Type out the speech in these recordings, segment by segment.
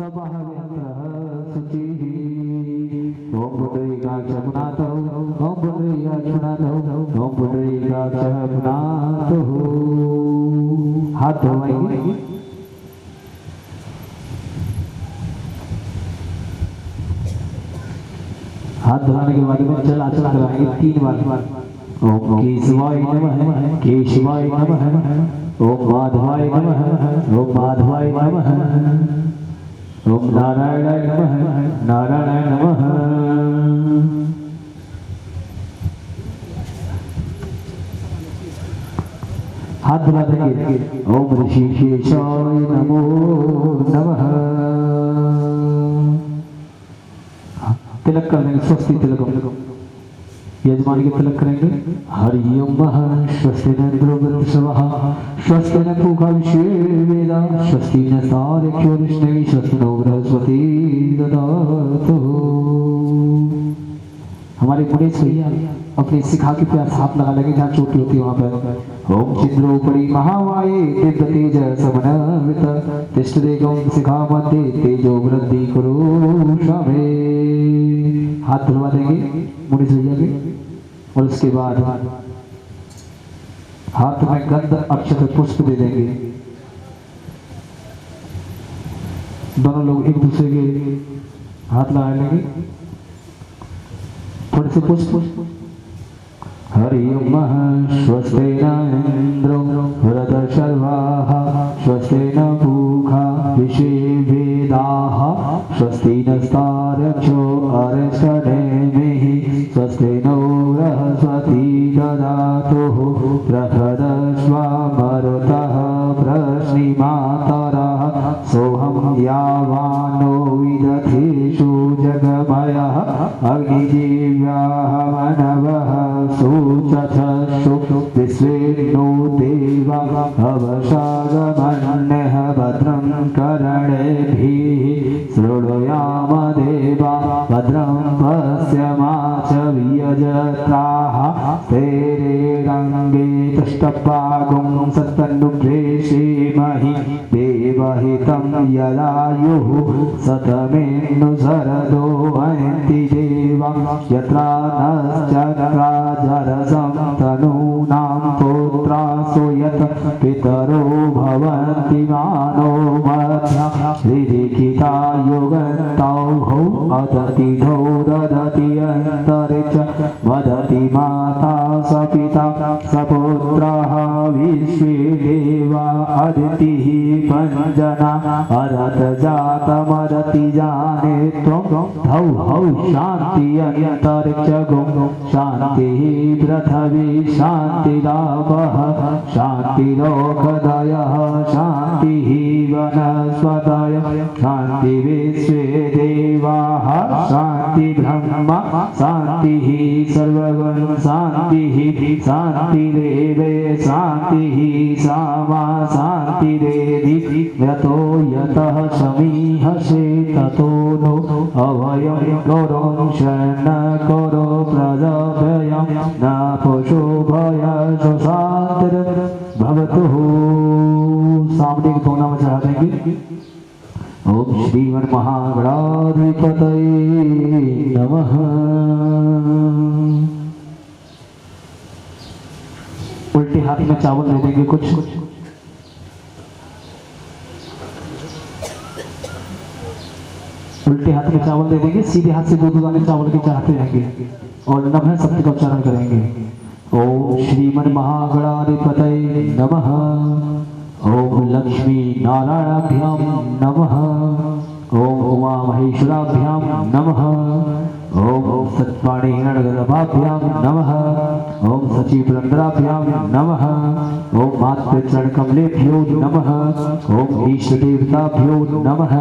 शुचिः ओम पुंडरीकाक्ष पुनातो ओम पुंडरीकाक्ष पुनातो ओम पुंडरीकाक्ष पुनातो। हाथ धोवाएंगे। हाथ धोने के बाद में चल आचरण कराएंगे 3 बार। ओम केशवाय नमः केशवाय नमः ओम माधवाय नमः ओम माधवाय नमः ओम नारायणाय नमः नारायणाय नमः। हाथ धुला देंगे। ओम ऋषिकेशाय नमो नमः। तिलक कर देंगे। स्वस्ति तिलक यजमान के तिलक करेंगे। हरि ओम स्वस्ति न इंद्रो स्वः स्वस्ति न पूषा विश्वेदा स्वस्ति न सार्क्ष्यो विष्णवे स्वस्ति नो बृहस्पति ददातु। हमारे मुनीश भैया अपनी शिखा के प्यास हाथ लगा लगे जहाँ चोटी होती है वहां पर। ओम चिद्रोपरि महामाये दिव्य तेज समन्वित तिष्ठदेगं शिखा मध्ये तेजो वृद्धि कुरु शमे। हाथ धुलवा देंगे मुनीश भैया के और उसके बाद हाथ में गंध अक्षत पुष्प दे देंगे। दोनों लोग एक दूसरे के हाथ लगा लेंगे। थोड़े से पुष्प। हरि ओम स्वस्ति न इंद्रो वृद्धशर्वाः स्वस्ति न पूषा विश्वेदाः स्वस्ति नस्तार्क्ष्यो अरिष्टनेमिः स्वस्ति नो बृहस्पति ददातु। बृहदस्वा मरुतः प्रश्निमातरः सोऽहं यावानो विदधेषु जगमयः अग्निजीव्याः मनवः सूचथसु विश्वेनो देवा हवशागमन्यः भद्रं कर्णेभिः शृणुयाम देवा भद्रं पश्यमाचर्यजत्राः स्थिरैरङ्गे तुष्टभागं सत्तनुप्रेषेमहि देवहितं यदायुः शतमेन्दुशरदो वयन्ति देवा यत्रा नश्चक्राजरसं तनूनां पुत्रासो यत् पितरो भवन्ति मानो मध्या श्रीलिखिता युगन्तौ अदतिधो ददति अन्तरिक्ष वदति माता सपिता सपुत्रः विश्वे देवा अदितिः पञ्जना अदत जातमदति जाने त्वं धौ हौ शान्ति अन्तरिक्ष गुं शान्तिः पृथ्वी शान्तिरापः शान्तिलोकदयः शान्तिः वनस्पतयः शान्ति विश्वे देवाः शान्ति ब्रह्म शान्तिः सर्वगुण शान्तिः शान्तिरेवे शान्तिः सामा शान्तिरेधि यतो यतः समीहसे ततो नो अभयं करो शरणं करो प्रजाभयं न पशु भयशो शान्तिर्भवतु। सामने के दोना में चढ़ा देंगे। ओम श्रीमन महागणाधिपतये नमः। उल्टे हाथ में चावल दे देंगे कुछ। उल्टे हाथ में चावल दे देंगे। सीधे हाथ से 2 दाने चावल के चढ़ाते रहेंगे और नमः शब्द का उच्चारण करेंगे। ओम श्रीमन महागणाधिपतये नमः। ओम लक्ष्मी नारायणाभ्यां नमः। ओम उमा महेश्वराभ्यां नमः। ओम सत्पाणि हिरण्यगर्भाभ्यां नमः। ओम सची पुरंदराभ्यां नमः। ओम मातृचरण कमलेभ्यो नमः। ओम इष्ट देवताभ्यो नमः।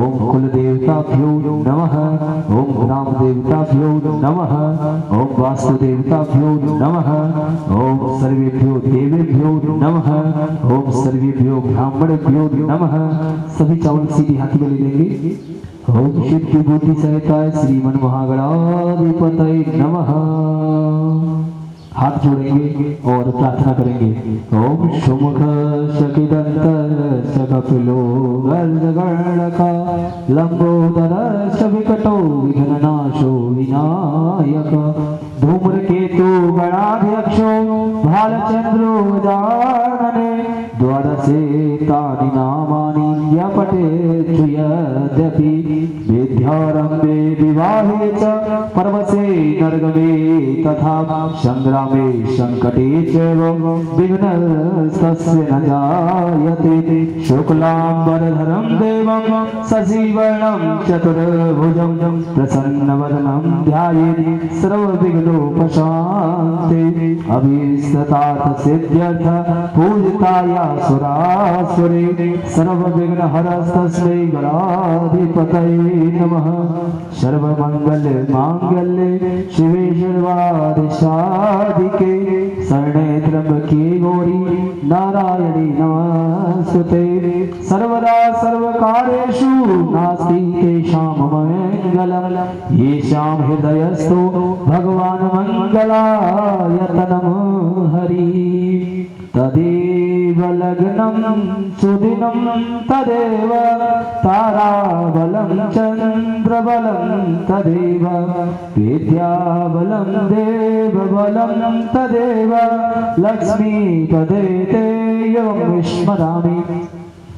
ओम कुल देवताभ्यो नमः। ओम ग्राम देवताभ्यो नमः। ओम वास्तु देवताभ्यो नमः। ओम सर्वेभ्यो देवेभ्यो नमः। ओम सर्वेभ्यो ब्राह्मणेभ्यो नमः। सभी चावल सीधी हाथ में ले लेंगे। ओम शिव की बूटी सहिताय श्रीमन महागणाधिपतये नमः। हाथ जोड़ेंगे और प्रार्थना करेंगे। ओम सुमुख शकिदंत सकपिलो गर्जगणका लंबोदर सविकटो विघ्ननाशो विनायक धूम्रकेतु गणाध्यक्षो भालचंद्रो गजानने द्वादशे तानि नामानि यपठेत् यद्यपि विद्यारम्भे विवाहे च पर्वसे नर्गमे तथा संग्रामे संकटे चैव विघ्नस्तस्य न जायते। शुक्लाम्बरधरं देवं शशिवर्णं चतुर्भुजं प्रसन्नवदनं ध्यायेत् सर्वविघ्नोपशान्ते। अभीष्टसिद्ध्यर्थ पूजिताया सुरासुरे सर्वविघ्नहरस्तस्मै गणाधिपतये नमः। सर्वमंगल मांगल्ये शिवे सर्वार्थिसाधिके शरणे त्र्यंबके गौरी नारायणी नमोस्तुते। सर्वदा सर्वकार्येषु नास्ति तेषां मङ्गलं येषां हृदयस्थो भगवान् मङ्गलायतनं हरि। तदेव लग्नं सुदिनं तदेव ताराबलं चन्द्रबलं तदेव विद्याबलं देवबलं तदेव लक्ष्मीपदे ते यं विस्मरामि।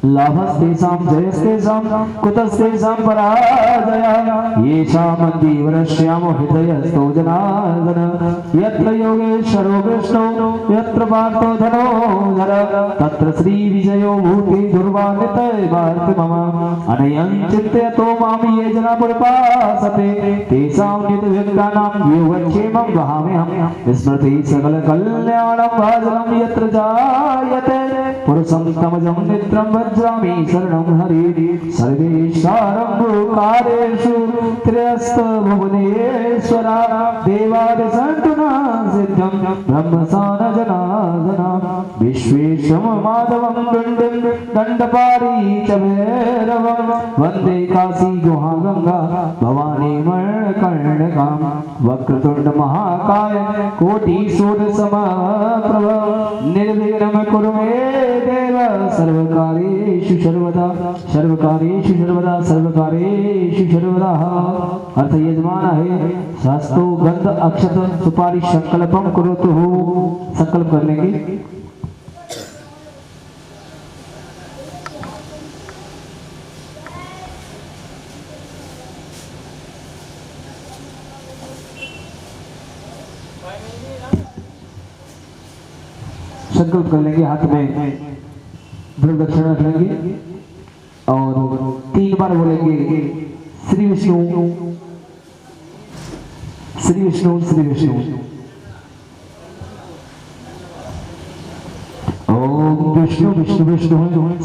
लाभस्तेषां जयस्तेषां कुतस्तेषां पराजयः येषां दीवरश्यामो हृदयस्थो जनार्दन। यत्र योगेश्वरो कृष्णो यत्र पार्थो धनोधर तत्र श्रीविजयो भूति दुर्वानितैवार्ति मम। अनयं चिन्तयतो मां ये जना पुरपासते तेषां नित्ययुक्तानां योगक्षेमं वहाम्यहं। स्मृति सकलकल्याणं भाजनं यत्र जायते पुरुषं तमजं मित्रं वज्रामि शरणं हरि। सर्वेशारम्भकारेषु त्रयस्थभुवनेश्वरा देवादिसन्तुना सिद्धं ब्रह्मसानजनार्दना। विश्वेशं माधवं दण्डपाणि च भैरवं वन्दे काशी गुहागङ्गा भवानी मणिकर्णिकां। वक्रतुण्ड महाकाय कोटिसूर्यसमप्रभ निर्विघ्नं कुरु मे देव सर्वकार्येषु सर्वदा सर्वकार्येषु सर्वदा सर्वकार्येषु सर्वदा। अर्थ यजमान है शास्त्रो गंध अक्षत सुपारी संकल्पम करोतु। संकल्प कर लेंगे। संकल्प कर लेंगे। हाथ में ब्रह्म दक्षिणा रख लेंगे और 3 बार बोलेंगे श्री विष्णु श्री विष्णु श्री विष्णु। ओम विष्णु विष्णु विष्णु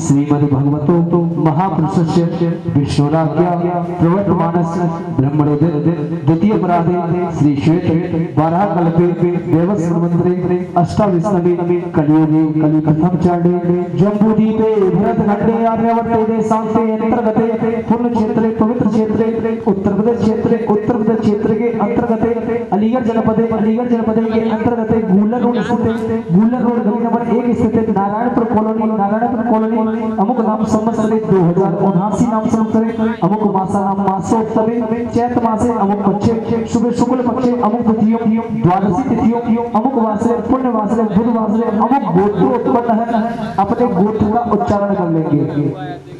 श्रीमद्भगवतो महापुरुषस्य विष्णुराज्ञा प्रवर्तमानस्य ब्रह्मणोदय द्वितीय पराधे श्री श्वेत वाराहकल्पे देवस्मन्वन्तरे अष्टाविंशतितमे कलियुगे कलि प्रथम चरणे जम्बूद्वीपे भरतखण्डे आर्यावर्ते देशान्ते अंतर्गते पुण्यक्षेत्रे पवित्र क्षेत्रे उत्तर प्रदेश क्षेत्र के अंतर्गते अलीगढ़ जनपदे के अंतर्गते गूलर रोड गली नंबर 1 स्थित नारायणपुर कॉलोनी अमुक नाम संवत्सर 2079 नाम संवत्सर अमुक मासा नाम मासोत्तमे चैत मासे अमुक पक्षे शुक्ल पक्षे अमुक तिथियों द्वादशी तिथियों अमुक वासरे पुण्य वासरे बुध वासरे अमुक गोत्र उत्पन्न है। अपने गोत्र का उच्चारण कर लेंगे।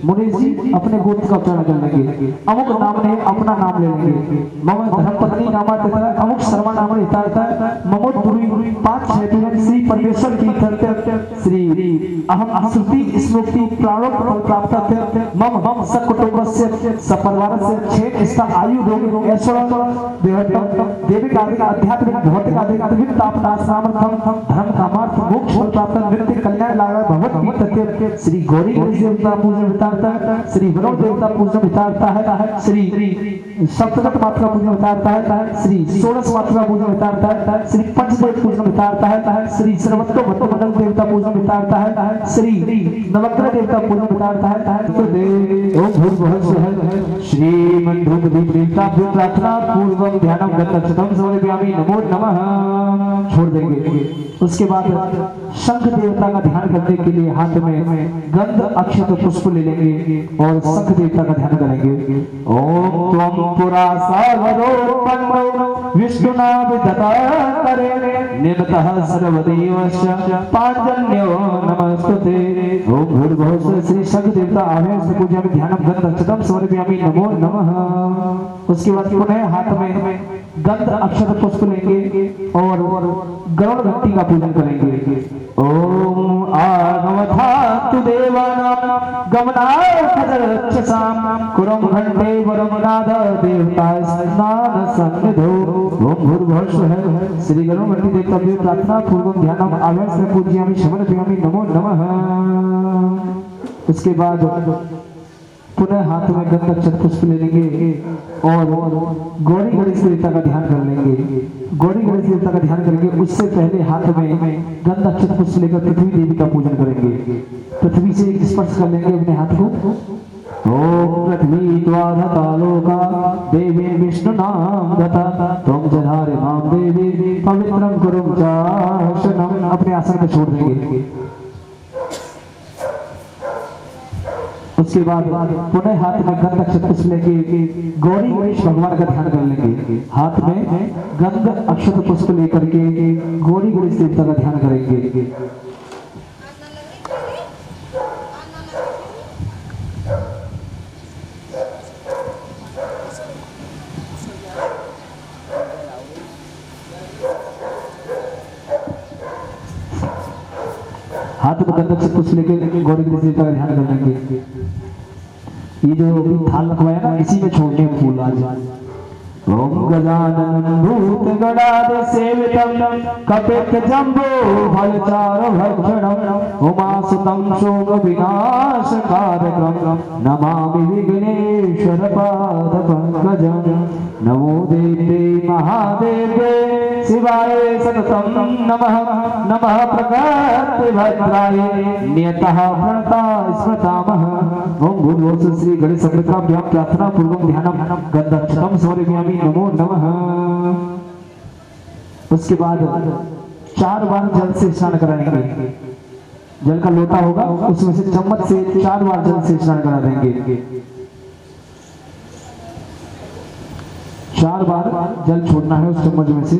मुनीष जी अपने गोत्र का उच्चारण कर लेंगे। अमुक नाम ने अपना नाम ले लेंगे। मम धर्मपत्नी नामा तथा अमुक शर्मा नाम हितार्थ ममोद गुरु 5 श्री परमेश्वर की श्री अहम श्रुति स्मृति प्राणो प्राप्त मम सकुटुंबस्य सपरिवारस्य क्षेम आयु रोग ऐश्वर्य देविक आध्यात्मिक भौतिक आध्यात्मिक तापनाशनामर्थम धर्म कामार्थ मोक्ष प्राप्त नित्य कल्याण लाभ भगवत तत्व श्री गौरी देवता पूजन हितार्थ श्री वरुण देवता पूजन हितार्थ है। श्री सप्तगत मात्रा पूजन बताता है, श्री षोडश मात्रा पूजन बताता है, श्री पंचदेव पूजन बताता है, श्री सर्वतो भट्टमंडल देवता पूजन बताता है, श्री नवग्रह देवता पूजन बताता है। ओम भूर्भुवः स्वः श्रीमन्धूपदीप देवता प्रार्थना पूर्वक ध्यानम गतक्षतम समर्पयामि नमो नमः छोड़ देंगे। उसके बाद शंख देवता का ध्यान करने के लिए हाथ में गंध अक्षत पुष्प ले लेंगे और शंख देवता का ध्यान करेंगे। ओम त्वं पुरा सर्वदोपन्नो विष्णुना विदतारे निमतः सर्वदेवस्य पांजन्यो नमस्तुते। ओम भूर्भुवः स्वः श्री शंख देवता आवेश से पूजा में ध्यानम गंध अक्षतम समर्पयामि नमो नमः। उसके बाद पुनः हाथ में गंध अक्षत पुष्प लेंगे और गरुड़ घंटी का पूजन करेंगे। ओम आगमधातु देवानां गमनार्थदक्षसां कुरम घंटे वरमनाद देवता स्नान सन्निधो। ओम भूर्भुवः स्वः श्री गरुड़ घंटी देवता की प्रार्थना पूर्वक ध्यानम आवेश से पूजयामि समर्पयामि नमो नमः। उसके बाद पुनः हाथ में गंध अक्षत पुष्प ले लेंगे और गौरी गणेश देवता का ध्यान कर लेंगे। गौरी गणेश देवता का ध्यान करेंगे, उससे पहले हाथ में गंध अक्षत पुष्प लेकर पृथ्वी देवी का पूजन करेंगे। पृथ्वी से एक स्पर्श कर लेंगे अपने हाथ को। ओम पृथ्वी त्वाधातालोका देवी विष्णुनाम दता त्वं जधारे मां देवी पवित्रं कुरुं चाशनम। अपने आसन में छोड़ देंगे। उसके बाद पुनः हाथ में गंध अक्षत पुष्प लेके गौरी गणेश भगवान का ध्यान कर लेंगे। हाथ में गंध अक्षत पुष्प लेकर के गौरी गणेश देवता का ध्यान करेंगे। हाथ में गंध अक्षत पुष्प लेके गौरी गणेश देवता का ध्यान कर लेंगे। ये जो थाल रखवाया ना, इसी में छोड़ने फूल आज। ओम गजाननं भूतगणाध सेवितं कपित जम्बो फलचार भक्षणं उमासुतं शोक विनाशकारकं नमामि विघ्नेश्वर पाद पंकजं। नमो देवे महादेवे शिवाय सततं नमः। नमः प्रकृति भद्राय नियतः प्रणता स्मृतामः। ओम भूर्भुवः स्वः श्री गणेश संकल्पाभ्यां प्रार्थना पूर्वक ध्यानम गंध अक्षतम समर्पयामि नमो नमः। उसके बाद 4 बार जल से स्नान कराएंगे। जल का लोटा होगा, उसमें से चम्मच से 4 बार जल से स्नान करा देंगे। 4 बार जल छोड़ना है उस चम्मच में से।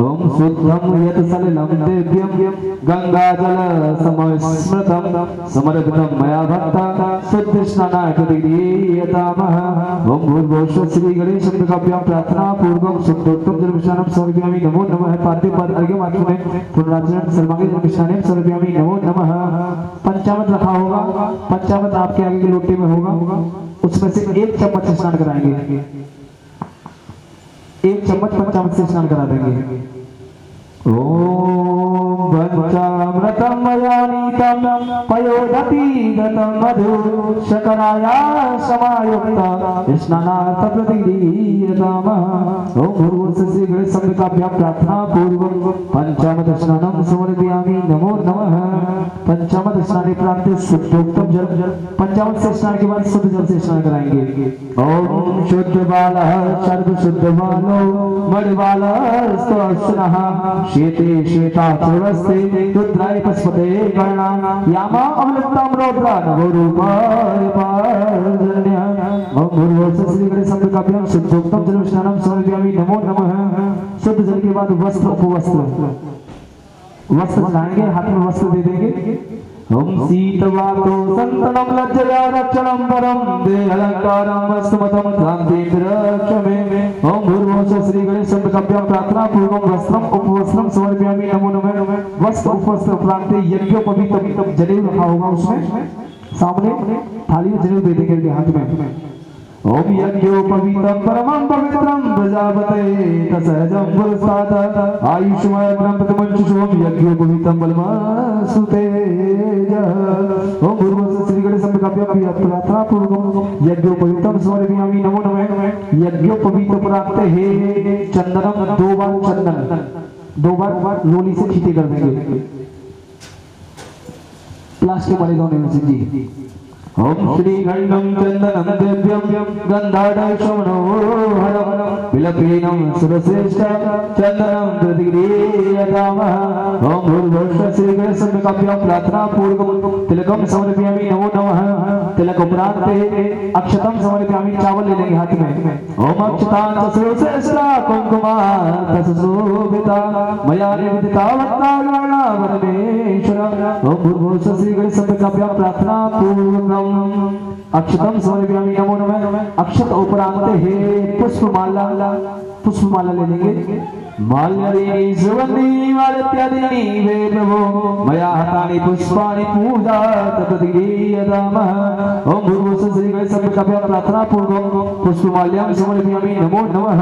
ओम शुद्धं यत् सलिलं दिव्यं गंगाजल समस्मृतं समर्पितं मया भक्ता शुद्ध स्नानाय कृतदीयतामः। ओम भूर्भुवः स्वः श्री गणेश संकल्पाभ्यां प्रार्थना पूर्वक शुद्धोत्तम जल स्नानं समर्पयामि नमो नमः। पाद्यपद अर्घ्यमात्मने पुनराचरण सर्वांगे जल स्नानं समर्पयामि नमो नमः। पंचामृत रखा होगा, पंचामृत आपके आगे के लोटे में होगा, उसमें से 1 चम्मच स्नान कराएंगे। 1 चम्मच पंचामृत से स्नान करा देंगे। ओम पंचामृतं मयानीतं पयोदतीगतं मधु शर्कराया समायुक्तं स्नानार्थ प्रतिदीयतामः। ओम भूर्भुवः स्वः श्री गणेश संकल्पाभ्यां प्रार्थना पूर्वक पंचामृत स्नानं समर्पयामि नमो नमः। पंचामृत स्नाने प्रांते शुद्धोक्तम जल, पंचामृत से स्नान के बाद शुद्ध जल से स्नान कराएंगे। ओम शुद्ध बालः सर्व शुद्ध बालो मणिबालः स्तुनः श्वेते श्वेताचलस्ते रुद्राय पस्पते गणना यामा अमृताम रौद्रा नवो रूपाय पार्जन्य। ओम भूर्भुवः स्वः श्री गणेश संकल्पाभ्यां शुद्धोक्तम जल स्नानं समर्पयामि नमो नमः। शुद्ध जल के बाद वस्त्र उपवस्त्र वस्त्र चढ़ाएंगे, हाथ में वस्त्र दे देंगे। ओम शीतवातो संतनम लज्जया रक्षणं परं दे अलंकारं वस्त्रमतं क्रांतिरक्षमे। ओम भूर्भुवः स्वः श्री गणेश संकल्पाभ्यां प्रार्थना पूर्वक वस्त्रम उपवस्त्रम समर्पयामि नमो नमः। वस्त्र उपवस्त्र प्रांते यज्ञोपवीतं जनेऊ रखा होगा, उसमें सामने थाली में जनेऊ दे देंगे हाथ में। ओम यज्ञोपवीतं परमं पवित्रं प्रजापते तसहजं पुरस्तात् आयुष्मान ब्रह्मतमंचुषोम यज्ञोपवीतं बलमासुते ओम भूर्भुवस्सुः श्री गणेश संप्रकाप्य प्रार्थना पूर्वकं यज्ञोपवीतं समर्पयामि नमो नमः। यज्ञोपवीत प्राप्त है चंदनम, दो बार लोली से छींटे कर देंगे प्लास्टिक वाले दोनों में से जी। ओम श्री गंधम चंदनम दिव्यम गंधाढ्य श्रवणो हरम विलपीनम सुरश्रेष्ठ चंदनम प्रतिगृह्यतामः। ओम भूर्भुवस्सुः श्री गणेश संप्रकाप्य प्रार्थना पूर्वकं तिलकम समर्पयामि नमो नमः। तिलक उपरांत अक्षतम समर्पयामि, चावल ले लेंगे हाथ में। ओम अक्षतां सुरश्रेष्ठा कुंकुमा तसशोभिता मया निवेदिता वत्तागणा वरमेश्वर। ओम भूर्भुवस्सुः श्री गणेश संप्रकाप्य प्रार्थना पूर्वकं अक्षतम समर्पयामि नमो नमः। अक्षत उपरांत है पुष्पमाला ले लेंगे। माल्यादीनि सुगंधि मालत्यादीनि वे प्रभो मया हतानि पुष्पाणि पूजा तत्प्रतिगृह्यतामः। ओम भूर्भुवस्सुः श्री गणेश संप्रकाप्य प्रार्थना पूर्वकं पुष्पमाल्यां समर्पयामि नमो नमः।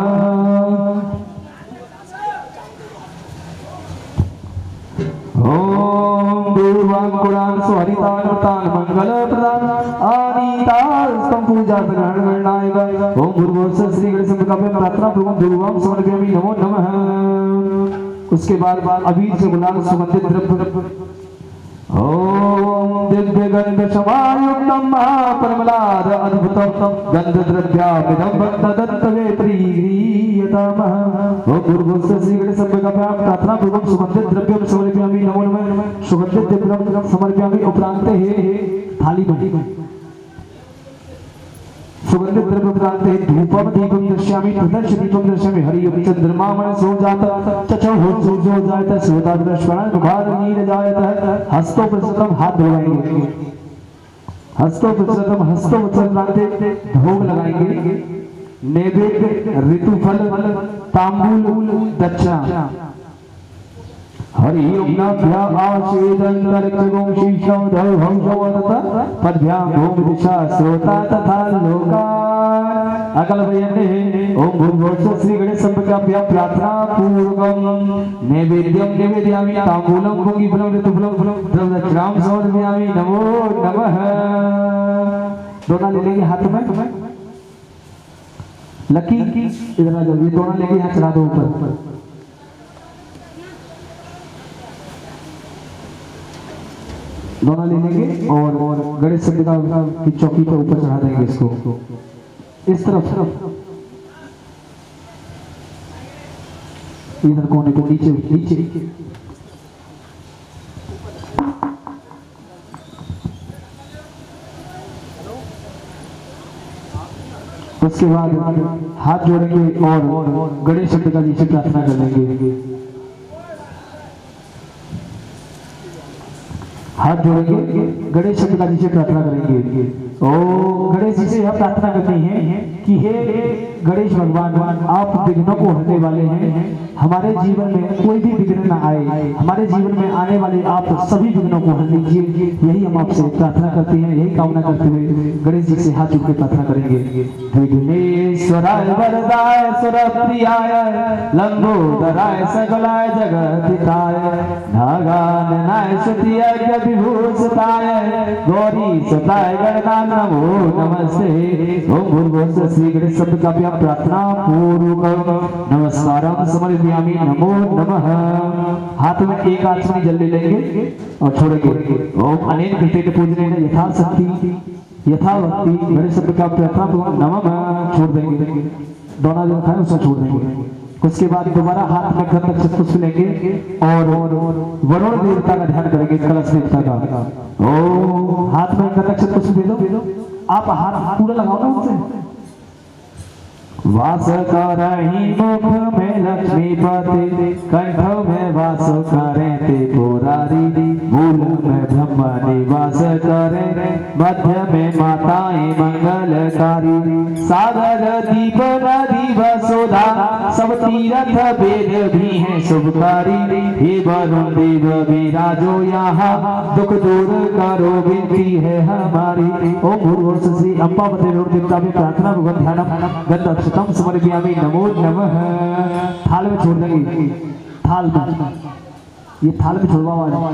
ओम दूर्वांकुरान सुहरितान वृतान मंगलप्रदान आनीतास्तं पूजात गणनायक। ओम भूर्भुवस्सुः श्री गणेश संप्रकाप्य प्रार्थना पूर्वकं दूर्वां समर्पयामि नमो नमः। उसके बाद अबीर से गुलाल सुगंधित द्रव्य ओम दिव्य गंध समायुक्तं महापरिमलाद अद्भुतं गंध द्रव्यामिदं दत्तवे प्रीयतामः। ओम भूर्भुवस्सुः श्री गणेश संप्रकाप्य प्रार्थना पूर्वकं सुगंधित द्रव्यं समर्पयामि नमो नमः। सुगंधित द्रव्यं समर्पयामि उपरांत है थाली में सुगंधित द्रव्य उपरांत है धूपम दीपम दर्शयामि प्रदक्ष दीपम दर्शयामि हरियों चंद्रमा मन सो जाता चचो हो जो जायता सोता दर्शण मुखार नीर जायता हस्तों प्रसतम हाथ धोएंगे। हस्तों प्रसतम हस्तों प्रसतम भोग लगाएंगे। नैवेद्य ऋतुफल तांबूल दक्षिणा हरि ओम नाभ्या आशीदंतरिक्षगों शीशं दर्भं शवदता पद्भ्यां भूमि दिशा श्रोता तथा लोका अकल भयने। ओम भूर्भुवस्सुः श्री गणेश संप्रकाप्य प्रार्थना पूर्वकं नैवेद्यं निवेदयामि तांबूलं भोगिफलं ऋतुफलं द्रव्यदक्षिणां समर्पयामि नमो नमः। दोना ले लेंगे हाथ में। लकी इधर आ जाओ, ये दोना लेके हाथ चढ़ा दो ऊपर। दोना ले लेंगे और गणेश संप्रकाप्य की चौकी पे ऊपर चढ़ा देंगे इसको इस तरफ इधर कोने को नीचे उसके बाद हाथ जोड़ेंगे और गणेश संप्रकाप्य जी से प्रार्थना कर लेंगे। हाथ जोड़ेंगे गणेश संप्रकाप्य जी से प्रार्थना करेंगे। ओ गणेश जी से यह प्रार्थना करते हैं कि हे गणेश भगवान, आप विघ्नों को हरने वाले हैं। हमारे जीवन में कोई भी विघ्न न आए, हमारे जीवन में आने वाले आप सभी विघ्नों को हर लीजिए। यही हम आपसे प्रार्थना करते हैं, यही कामना करते हुए गणेश जी से हाथ जोड़कर प्रार्थना करेंगे। विघ्नेश्वराय वरदाय सुरप्रियाय लंबोदराय सकलाय जगद्धिताय नागाननाय श्रुतियज्ञ विभूषिताय गौरी सुताय गणनाथ नमो नमस्ते। ओम भूर्भुवस्सुः श्री गणेश संप्रकाप्य प्रार्थना पूर्वकं नमस्कारं समर्पयामि नमो नमः। हाथ में एक आचमनी जल ले लेंगे और छोड़ेंगे। ओम अनेन कृतेन पूजनेन यथाशक्ति यथाभक्ति गणेश संप्रकाप्य प्रार्थना पूर्वकं नमः छोड़ देंगे। दोनों जो खाए उसको छोड़ देंगे। उसके बाद दोबारा हाथ में गंध पुष्प लेंगे और वरुण देवता का ध्यान करेंगे, कलश देवता का। ओ हाथ में गंध पुष्प दे दो, आप हाथ पूरा लगाओ ना उनसे। वास करहि मुख में लक्ष्मीपति कंठ में वास करें ते पुरारी मूल में ब्रह्म निवास करें मध्य में माताएं मंगलकारी सागर दीप नदी वसुधा सब तीरथ वेद भी हैं शुभकारी, हे वरुण देव विराजो यहाँ, दुख दूर करो विनती है हमारी। ओम भूर्भुवः श्री अम्बा देवता भी प्रार्थना भगवत ध्यानम गंध अक्षतम समर्पयामि नमो नमः। थाल में छोड़ देंगे, थाल में, ये थाल में छोड़वा।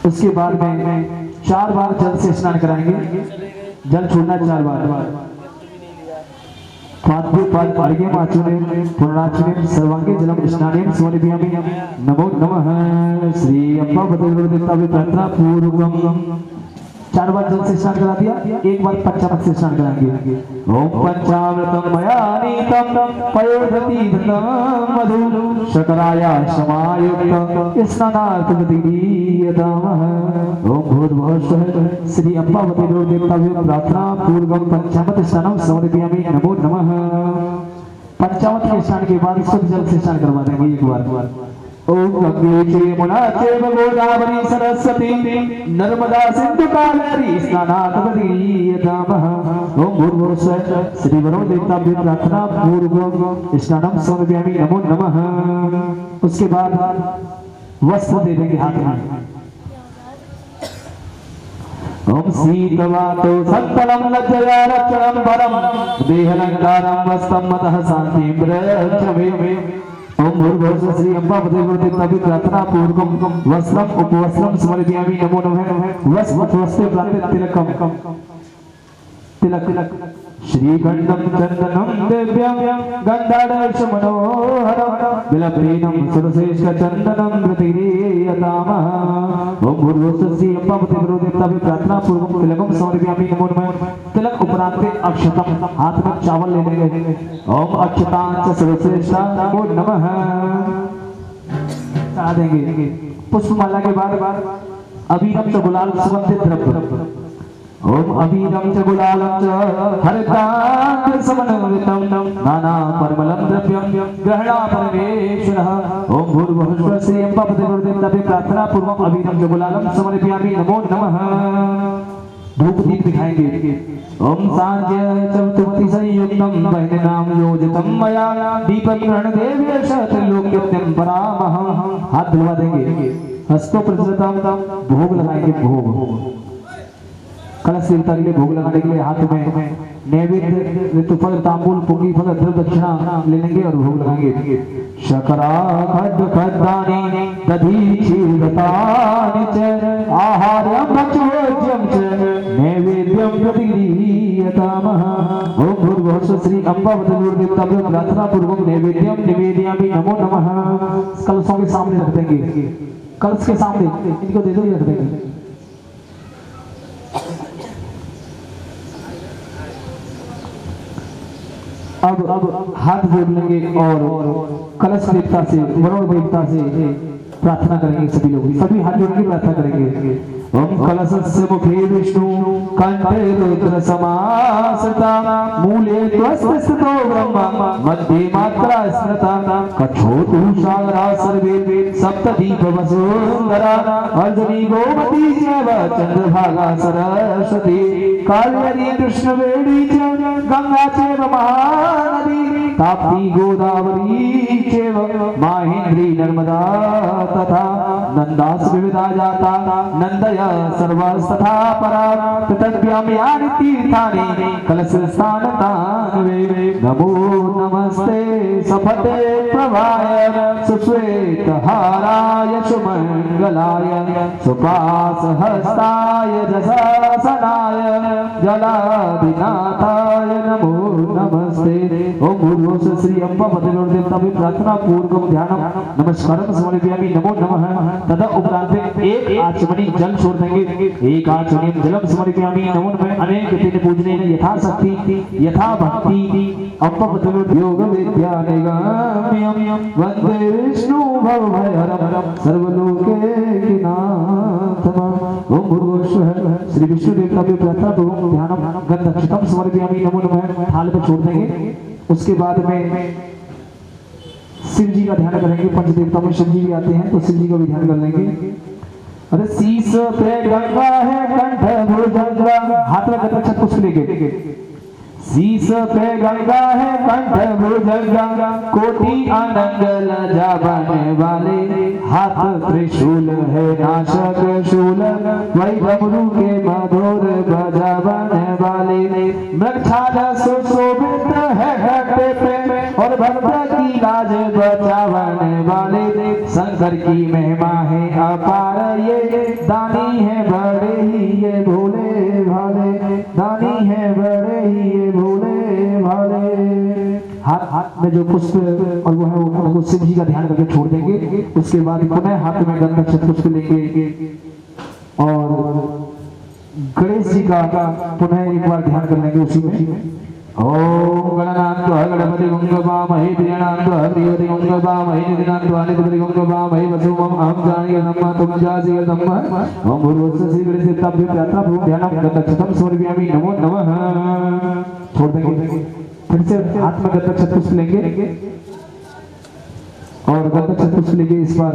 उसके बाद में 4 बार जल से स्नान कराएंगे, जल छोड़ना 4 बार। पाद्य माचुने पुनराचुने सर्वांगे जलम स्नानेन समर्पयामि नमो नमः। श्री अम्बा देवता भी प्रार्थना पूर्वकम 4 बार जल से स्नान करा दिया, 1 बार पंचामृत से स्नान कराएंगे। ओम पंचामृतम मया नीतम पयोधतीतम मधु शकराया समायुक्त स्नानार्थ दीयतामः। ओम भूर्भुवः स्वः श्री अम्बा देवता भी प्रार्थना पूर्वकम पंचामृत स्नानम समर्पयामि नमो नमः। पंचामृत के स्नान के बाद शुद्ध जल से स्नान करवा देंगे 1 बार। ओम गंगे च यमुना चैव गोदावरी सरस्वती नर्मदा सिंधु कावेरी स्नानात् दीयतामः। ओम भूर्भुवः स्वः श्री वरुण देवता भी प्रार्थना पूर्वकम स्नानम समर्पयामि नमो नमः। उसके बाद वस्त्र दे देंगे हाथ में। ओम शीतवातो सत्तलम लज्जया रक्षणम परम देहलंकारम वस्त्रम मतः शांतिं प्रचवे। ओम भूर्भुवः श्री अम्बा देवता भी प्रार्थना पूर्वकम वस्त्रम उपवस्त्रम समर्पयामि नमो नमः। वस्त्र प्राप्त तिलक श्री गंधम चंदनम दिव्यम गंधादर्श मनोहरम विलपेनम सुरश्रेष्ठ चंदनम प्रतिगृह्यतामः। ओम भूर्भुवः श्री अम्बा देवता भी प्रार्थना पूर्वकम तिलकम समर्पयामि नमो नमः। तिलक उपरांत अक्षतम हाथ में चावल ले लेंगे। ओम अक्षतांच सुरश्रेष्ठ नमो नमः चढ़ा देंगे। पुष्पमाला के बाद अबीरम च गुलाल सुगंधित द्रव्य। ओम अबीरम च गुलालम च हरितांग समन्वितम नाना परिमलम द्रव्यम ग्रहणा परमेश्वरः। ओम भूर्भुवः स्वः श्री अम्बा देवता भी प्रार्थना पूर्वक अबीरम च गुलालम समर्पयामि नमो नमः। धूप दीप दिखाएंगे। ओम सांज्य चतुर्थी संयुक्तम बहिनाम योजितम मया दीपक ग्रहण देव्य शतलोक्यत्यम परामह। हाथ धुलवा देंगे, हस्तों प्रसन्नताम भोग लगाएंगे। भोग कलश देवता के लिए भोग लगाने के लिए हाथ में नैवेद्य ऋतुफल तांबूल पुंगी फल द्रव्य दक्षिणा ले लेंगे और भोग लगाएंगे। शकरा खड्ड खड्डानि दधी क्षीरतानि च आहार्यं भक्षोज्यं च नैवेद्यं प्रतिगृह्यतामः। ओम भूर्भुवः स्वः श्री अम्बा देवता भी प्रार्थना पूर्वक नैवेद्यं निवेदयामि नमो नमः। कलशों के सामने रख देंगे, कलश के सामने इनको दे दो, रख देंगे। अब हाथ जोड़ लेंगे और कलश देवता से वरुण देवता से प्रार्थना करेंगे। सभी लोग सभी हाथ जोड़ के प्रार्थना करेंगे। ओम कलशस्य मुखे विष्णु कंठे रुद्र समासता मूले त्वस्य स्थितो ब्रह्मा मध्ये मात्रा स्मृता कछोतु सागरा सर्वे सप्तदीप वसुंधरा अर्जुनी गोमती चैव चंद्रभागा सरस्वती कावेरी कृष्णवेणी च गंगा चैव महानदी ताप्ती गोदावरी चैव माहेन्द्री नर्मदा तथा नंदास विविधा जाता नंदया सर्वस्तथा परा तद्भ्याम यानि तीर्थानि कलश स्थानतान्वे। नमो नमस्ते सफते प्रभाय सुश्वेत हाराय सुमंगलाय सुपास हस्ताय जसासनाय जलाधिनाथाय नमो नमस्ते। ओम भूर्भुवः स्वः श्री अम्बा देवता भी प्रार्थना पूर्वकम ध्यानम नमस्कारम समर्पयामि नमो नमः। तदा उपरांत एक आचमनी जल छोड़ देंगे। एक आचमनी जलम समर्पयामि नमो नमः। अनेक दिन पूजने यथा शक्ति यथा भक्ति अम्बा योग विद्या निगम्यम वंदे विष्णु भवभयहरम सर्वलोकैकनाथम। ओम भूर्भुवः स्वः श्री विष्णु देवता भी प्रार्थना पूर्वक ध्यानम गंध अक्षतम समर्पयामि नमो नमः। थाल पे छोड़ देंगे। उसके बाद में शिव जी का ध्यान करेंगे। पंच देवता में शिव जी भी आते हैं तो शिव जी का भी ध्यान कर लेंगे। अरे शीश पे गंगा है कंठ भुजंगा, हाथ में गंगा पुष्प लेके शीश पे गंगा है कंठ भुजंगा कोटि अनंग लजा बने वाले हाथ त्रिशूल है नाशक शूल वही डमरू के मधुर बजा बने वाले मृगछाल सुशोभित है घटे पे और भक्त की लाज बचावने वाले शंकर की महिमा है अपार ये दानी है बड़े ही ये भोले भाले दानी है बड़े ही ये भोले भाले। हाथ में जो पुष्प और वो है वो शिव जी का ध्यान करके छोड़ देंगे। उसके बाद पुनः हाथ में गंधक पुष्प लेंगे और गणेश जी का पुनः एक बार ध्यान कर लेंगे उसी में। ओम गणनान्त्वा गणपति गंगवामहे प्रियनान्त्वा देवते गंगवामहे निधिनान्त्वा निधिपति गंगवामहे वसुमं अहं जानीय नमः तुम जासीय नमः ओम भूर्भुवस्सुः श्रीगणेशस्य तभ्य प्रार्थना पूर्वक ध्यानं गतच्छतं समर्पयामि नमो नमः। छोड़ देंगे फिर से हाथ में गतच्छत पुष्प लेंगे और गतच्छत पुष्प लेंगे। इस बार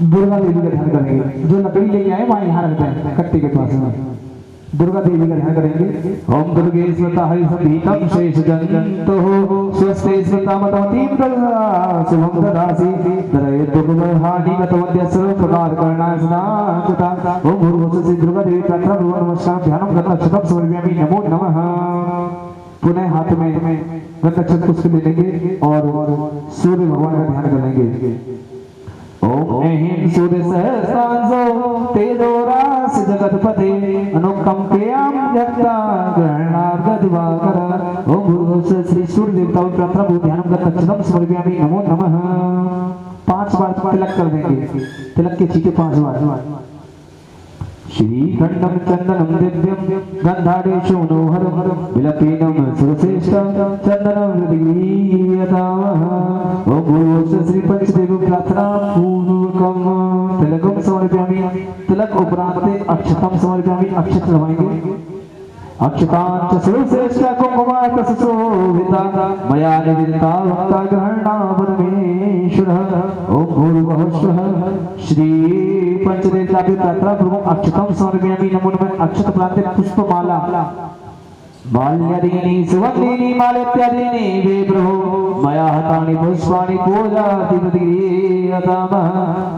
दुर्गा देवी का ध्यान करेंगे। जो लकड़ी लेके आए वहां यहाँ रखते हैं कट्टे के पास में दुर्गा देवी का ध्यान करेंगे। ओम दुर्गे स्मृता हरिसंभीतम शेष जंतो स्वस्ते स्मृता मतवतीं ददा शुभं ददासि दरये दुर्गहानि गतवद्य सर्व प्रकार करणाय सदा ओम भूर्भुवस्सुः दुर्गा देवी प्रार्थना पूर्वक नमस्कार ध्यानं करना क्षतम समर्पयामि नमो नमः। पुनः हाथ में गतच्छत पुष्प ले लेंगे और सूर्य भगवान का ध्यान करेंगे। ओम ऐं सूर्य सहस्रांशो तेजोरास जगतपते अनुकंपयाम यत्ता ग्रहणार्घदिवाकर ओम भूर्भुवस्सुः श्री सूर्य देवता की प्रार्थना पूर्वक ध्यान करना क्षतम समर्पयामि नमो नमः। 5 बार तिलक कर देंगे। तिलक के छींटे 5 बार। श्रीखंडम चंदनम दिव्यम गंधारेशो मनोहरम विलपीनम सुरश्रेष्ठम चंदनम हृदयीयतामः ओम भूर्भुवस्सुः श्री पंचदेव प्रार्थना पूर्वकम तिलकम समर्पयामि। तिलक उपरांत अक्षतम समर्पयामि। अक्षत लगाएंगे। अक्षतांच सुरश्रेष्ठ कुंकुमार्क सुशोभिता मया निवेदिता भक्ता ग्रहणा परमेश्वरः ओम भूर्भुवस्सुः श्री पंचदेवता की प्रार्थना पूर्वक अक्षतम समर्पयामि नमो नमः। अक्षत प्रांते पुष्पमाला माल्यादीनि सुगंधीनि मालेत्यादीनि वे प्रभो मया हतानि पुष्पाणि पूजाधिपतिगीयतामः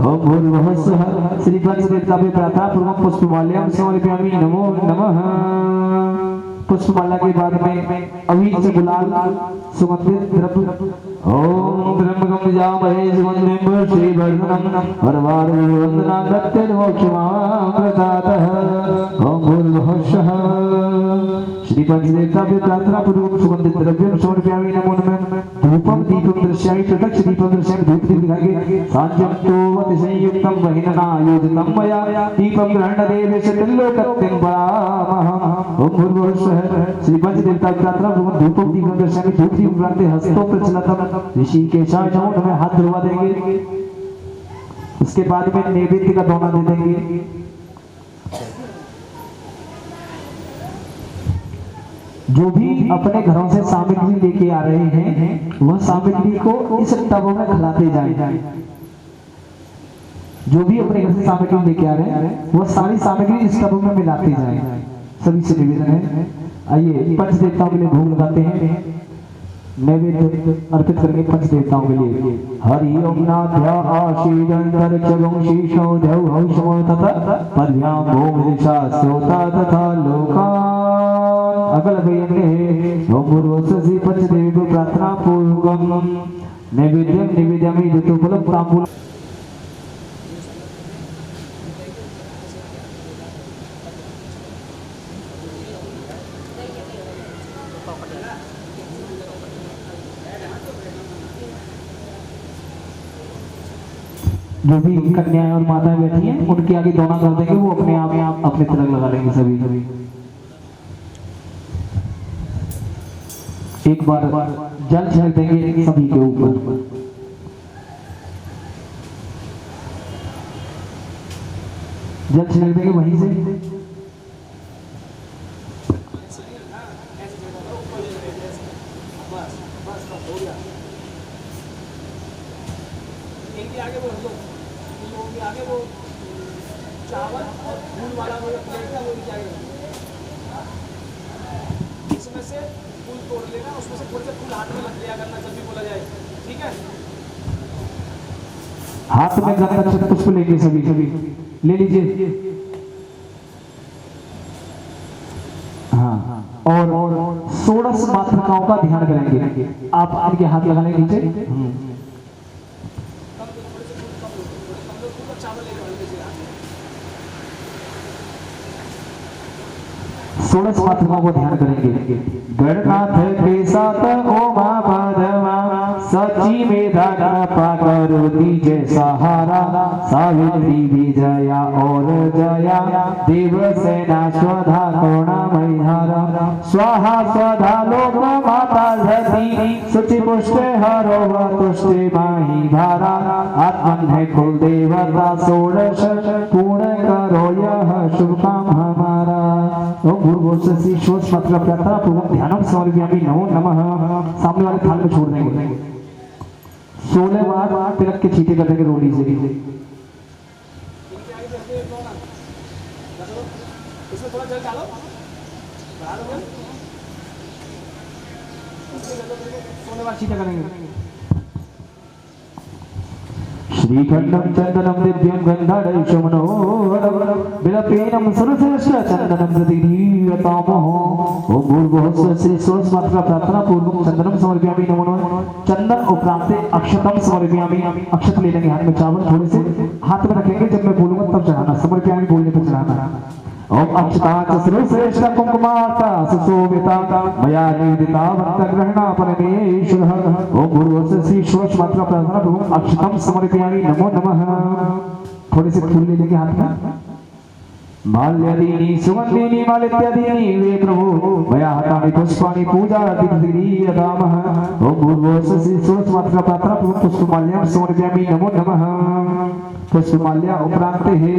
ओम भूर्भुवस्सुः श्री पंचदेवता की प्रार्थना पूर्वक पुष्पमाल्यां समर्पयामि नमो नमः। पुष्पमाला के बाद में अभी से गुलाल सुगंधित द्रव्य ओम ब्रह्मगम जामहे सुगंधिं श्रीवर्धनम वरवार वंदना दत्ते मोक्षमामृतातः ओम भूर्भुवस्सुः श्री पंचदेवता की प्रार्थना पूर्वक सुगंधित द्रव्यं समर्पयामि नमो नमः। धूपम दीपम दर्शयामि प्रत्यक्ष दीपम दर्शयामि धूप दीप दिखाएंगे। साज्यं तो अतिसंयुक्तं वहिनना योजितं मया दीपं गृह्ण देवेश त्रिलोकत्यं परामः ओम भूर्भुवस्सुः श्री पंचदेवता की प्रार्थना पूर्वक धूपम दीपम दर्शयामि धूप दीप प्रांते हस्तों प्रचलतम ऋषिकेशाय नमो नमः। हाथ धुलवा देंगे। उसके बाद में नैवेद्य का दोना दे देंगे। जो भी अपने घरों से सामग्री लेके आ रहे हैं वह सामग्री को इस टबों में खिलाते जाएं। जो भी अपने घर से सामग्री लेके आ रहे हैं वह सारी सामग्री इस टबों में मिलाते जाएं। सभी से निवेदन है। आइए पंच देवताओं के लिए भोग लगाते हैं। नैवेद्य अर्पित करेंगे पंच देवताओं के लिए। हरि ओम नाथ्या आशीदंतरिक्षगं शीशो देव हौषमो तथा पद्भ्यां भूमिदिशा सोता तथा लोकान् अगल भयन्ते ओम भूर्भुवस्सुः श्री पंचदेव प्रार्थना पूर्वकं नैवेद्यं निवेदयामि ऋतुफलं ताम्बूलम्। जो भी कन्याएं और माताएं बैठी हैं उनके आगे दोना कर देंगे। वो अपने आप अपने तिलक लगा लेंगे। सभी एक बार जल छिड़क देंगे सभी के ऊपर। जल छिड़क देंगे वहीं से। आगे वो आगे वो चावल और फूल वाला वो प्लेट है वो भी चाहिए। से फूल तोड़ लेना, उसमें से थोड़े से फूल हाथ में रख लिया करना जब भी बोला जाए, ठीक है। हाथ में गंध अक्षत पुष्प लेंगे सभी सभी ले लीजिए। हाँ, और 16 मातृकाओं का ध्यान करेंगे। आप आपके हाथ लगा लेंगे नीचे। चावल लेके हल्के से हाथ में। 16 मातृकाओं को ध्यान करेंगे। गणनाथ के साथ ओमा पदमा सची मेधा कृपा करो दीजय सहारा, सावित्री विजया और जया देवसेना स्वधा करुणामयी धारा, स्वाहा स्वधा लोक माता धती शुचि पुष्ट हरो तुष्टि माही धारा, आत्मन है कुल देवता 16 पूर्ण करो यह शुभ काम हमारा। ओम भूर्भुवः श्री श्रोत मात्रा प्रार्थना पूर्वक ध्यानम समर्पयामि नमो नमः। सामने वाले थाल में छोड़ देंगे। 16 बार तिलक के छींटे कर देंगे रोटी से। इसमें थोड़ा जल डालो, 16 बार छींटे करेंगे। श्रीखंडम चंदनम दिव्यम गंधाढ्य मनोहरम विलपेनम सुरश्रेष्ठ चंदनम प्रदीयतामो। ओम भूर्भुवः श्री 16 मात्रा प्रार्थना पूर्वक चंदनम समर्पयामि नमो नमः। चंदन उपरांत अक्षतम समर्पयामि। अक्षत ले लेंगे हाथ में, चावल थोड़े से हाथ में रखेंगे, जब मैं बोलूंगा तब चढ़ाना, समर्पयामि बोलने पर चढ़ाना। ओम अक्षतांच श्रेष्ठ कुंकुमाता सुशोभिता मया निवेदिता वक्त ग्रहणा परमेश्वरः। ओम भूर्भुवः श्री 16 मात्रा प्रार्थना पूर्वक अक्षतम समर्पयामि नमो नमः। थोड़े से फूल ले लेंगे हाथ में। माल्यादीनि सुगंधिनि मालित्यादीनि वे प्रभु मया हतानि पुष्पाणि पूजा दीप्तिदीयतामः। ओम भूर्भुवः श्री 16 मात्रा प्रार्थना पूर्वक पुष्पमाल्यां समर्पयामि नमो नमः। पुष्पमाल्या उपरांत है